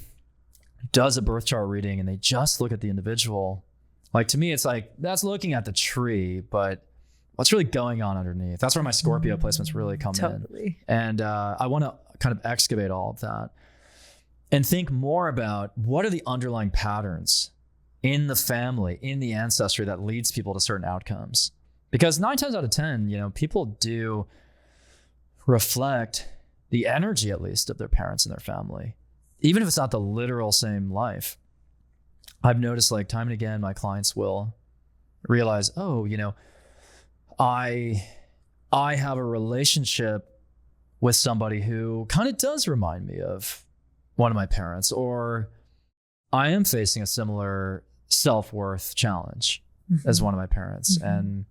does a birth chart reading and they just look at the individual, like, to me, it's like, that's looking at the tree, but what's really going on underneath? That's where my Scorpio placements really come in. And I want to kind of excavate all of that and think more about what are the underlying patterns in the family, in the ancestry, that leads people to certain outcomes. Because 9 times out of 10, people do reflect the energy, at least, of their parents and their family, even if it's not the literal same life. I've noticed, like, time and again, my clients will realize, oh, I have a relationship with somebody who kind of does remind me of one of my parents, or I am facing a similar self-worth challenge as one of my parents. And,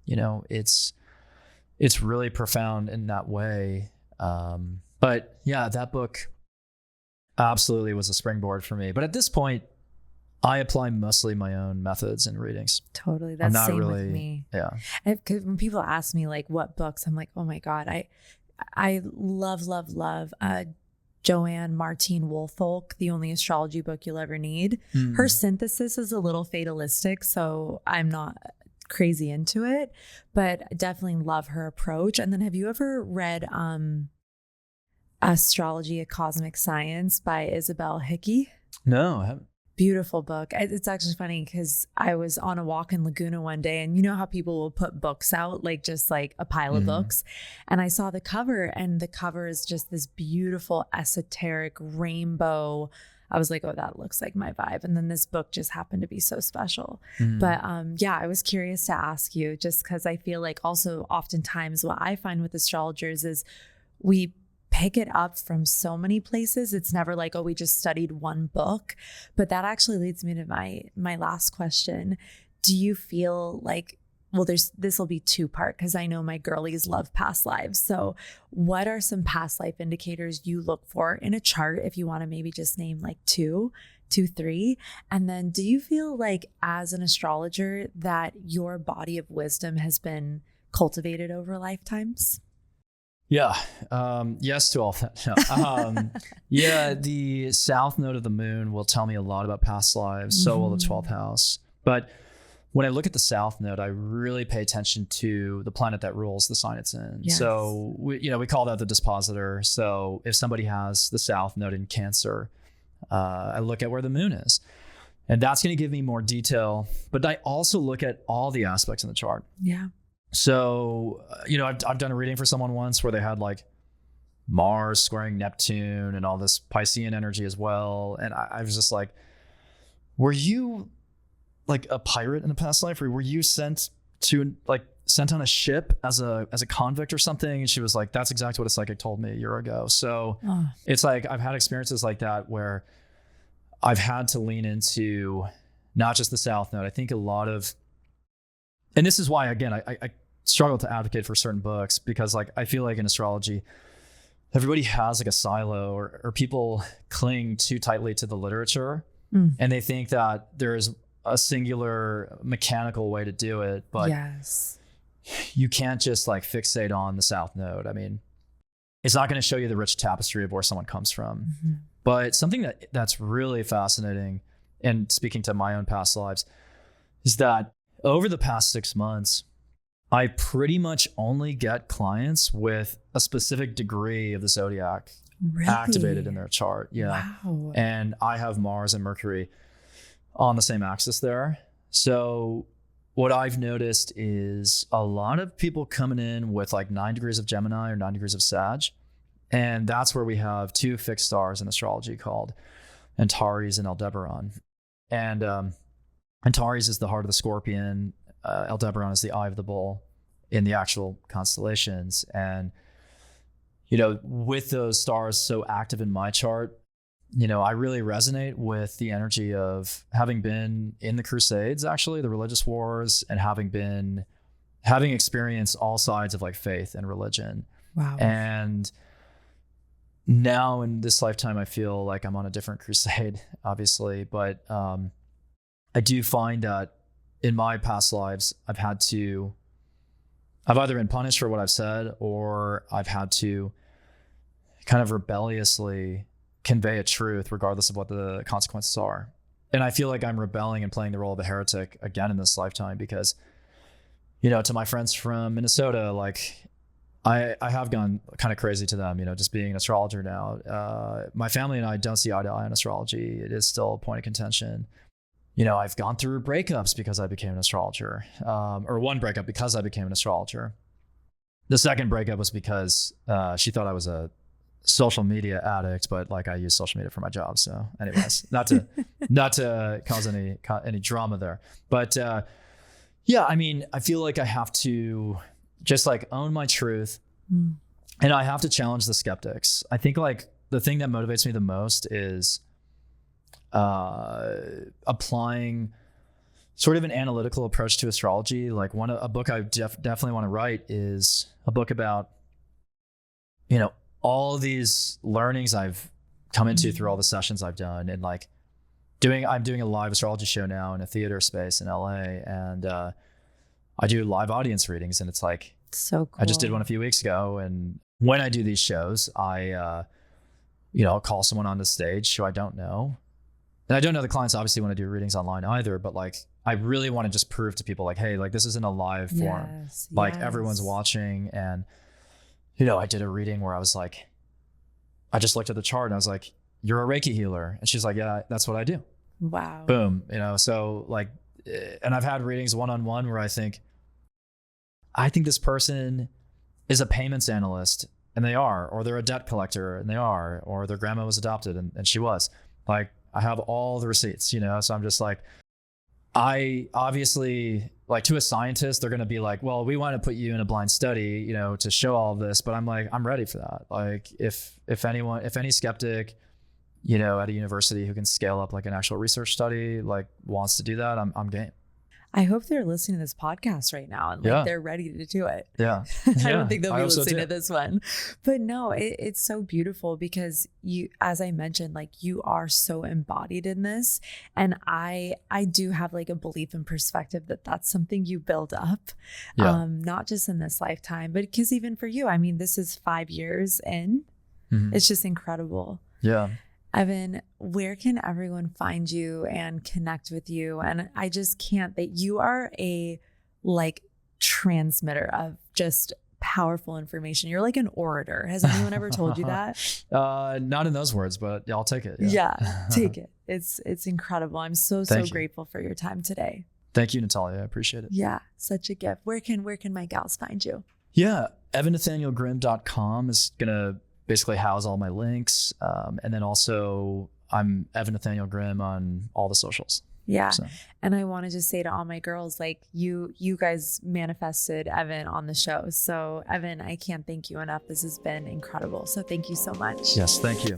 it's really profound in that way. But yeah, that book absolutely was a springboard for me. But at this point, I apply mostly my own methods and readings. Totally. That's the same with me. Yeah. Because when people ask me like what books, I'm like, oh my God, I love Joanne Martine Woolfolk, The Only Astrology Book You'll Ever Need. Her synthesis is a little fatalistic, so I'm not crazy into it, but I definitely love her approach. And then have you ever read Astrology, A Cosmic Science by Isabel Hickey? No, I haven't. Beautiful book. It's actually funny because I was on a walk in Laguna one day, and you know how people will put books out, like just like a pile of books. And I saw the cover, and the cover is just this beautiful esoteric rainbow. I was like, oh, that looks like my vibe. And then this book just happened to be so special. But yeah, I was curious to ask you, just because I feel like also oftentimes what I find with astrologers is we pick it up from so many places. It's never like, oh, we just studied one book. But that actually leads me to my last question. Do you feel like, well, this will be 2-part, because I know my girlies love past lives. So what are some past life indicators you look for in a chart, if you want to maybe just name like 2, 3? And then do you feel like, as an astrologer, that your body of wisdom has been cultivated over lifetimes? Yeah. Yes to all that. No. Yeah. The south node of the moon will tell me a lot about past lives. So will the 12th house. But when I look at the south node, I really pay attention to the planet that rules the sign it's in. Yes. So we call that the dispositor. So if somebody has the south node in Cancer, I look at where the moon is, and that's going to give me more detail. But I also look at all the aspects in the chart. Yeah. So, I've done a reading for someone once where they had like Mars squaring Neptune and all this Piscean energy as well. And I was just like, were you like a pirate in a past life, or were you sent on a ship as a convict or something? And she was like, that's exactly what a psychic told me a year ago. So it's like, I've had experiences like that where I've had to lean into not just the South Node. I think a lot of, and this is why, again, I struggle to advocate for certain books, because like, I feel like in astrology, everybody has like a silo, or people cling too tightly to the literature, and they think that there is a singular mechanical way to do it, but yes, you can't just like fixate on the South Node. I mean, it's not going to show you the rich tapestry of where someone comes from. But something that's really fascinating, and speaking to my own past lives, is that over the past 6 months, I pretty much only get clients with a specific degree of the zodiac activated in their chart. Yeah. Wow. And I have Mars and Mercury on the same axis there. So what I've noticed is a lot of people coming in with like 9 degrees of Gemini or 9 degrees of Sag. And that's where we have 2 fixed stars in astrology called Antares and Aldebaran. And Antares is the heart of the Scorpion. Aldebaran is the eye of the bull in the actual constellations. And, you know, with those stars so active in my chart, you know, I really resonate with the energy of having been in the Crusades, actually, the religious wars, and having experienced all sides of like faith and religion. Wow. And now in this lifetime, I feel like I'm on a different crusade, obviously, but I do find that in my past lives, I've either been punished for what I've said, or I've had to kind of rebelliously convey a truth regardless of what the consequences are. And I feel like I'm rebelling and playing the role of a heretic again in this lifetime, because, you know, to my friends from Minnesota, like I have gone kind of crazy to them, you know, just being an astrologer now. My family and I don't see eye to eye on astrology. It is still a point of contention. You know, I've gone through breakups because I became an astrologer, or one breakup because I became an astrologer. The second breakup was because she thought I was a social media addict, but like I use social media for my job. So anyways, not to cause any drama there, but yeah, I mean, I feel like I have to just like own my truth, and I have to challenge the skeptics. I think like the thing that motivates me the most is applying sort of an analytical approach to astrology. Like a book I definitely want to write is a book about, you know, all these learnings I've come into through all the sessions I've done, and like I'm doing a live astrology show now in a theater space in LA, and I do live audience readings, and it's like, so cool. I just did one a few weeks ago. And when I do these shows, I'll call someone on the stage who I don't know. And I don't know the clients obviously want to do readings online either, but like, I really want to just prove to people like, hey, like this isn't a live forum. Like everyone's watching. And, you know, I did a reading where I was like, I just looked at the chart and I was like, you're a Reiki healer. And she's like, yeah, that's what I do. Wow. Boom. You know, so like, and I've had readings one-on-one where I think this person is a payments analyst, and they are, or they're a debt collector, and they are, or their grandma was adopted and she was. Like, I have all the receipts, you know? So I'm just like, I obviously, like, to a scientist, they're going to be like, well, we want to put you in a blind study, you know, to show all of this. But I'm like, I'm ready for that. Like, if any skeptic, you know, at a university who can scale up like an actual research study, like wants to do that, I'm game. I hope they're listening to this podcast right now and like they're ready to do it. Yeah. I don't think they'll be listening to this one, but no, it's so beautiful because you, as I mentioned, like you are so embodied in this. And I do have like a belief and perspective that that's something you build up, not just in this lifetime, but because even for you, I mean, this is 5 years in, it's just incredible. Yeah. Evan, where can everyone find you and connect with you? And I just can't, that you are a like transmitter of just powerful information. You're like an orator. Has anyone ever told you that? Not in those words, but I'll take it. Yeah, take it. It's incredible. I'm so grateful for your time today. Thank you, Natalia. I appreciate it. Yeah, such a gift. Where can my gals find you? Yeah, evannathanielgrim.com is going to basically house all my links. And then also I'm Evan Nathaniel Grim on all the socials. Yeah. So. And I want to just say to all my girls, like you guys manifested Evan on the show. So Evan, I can't thank you enough. This has been incredible. So thank you so much. Yes. Thank you.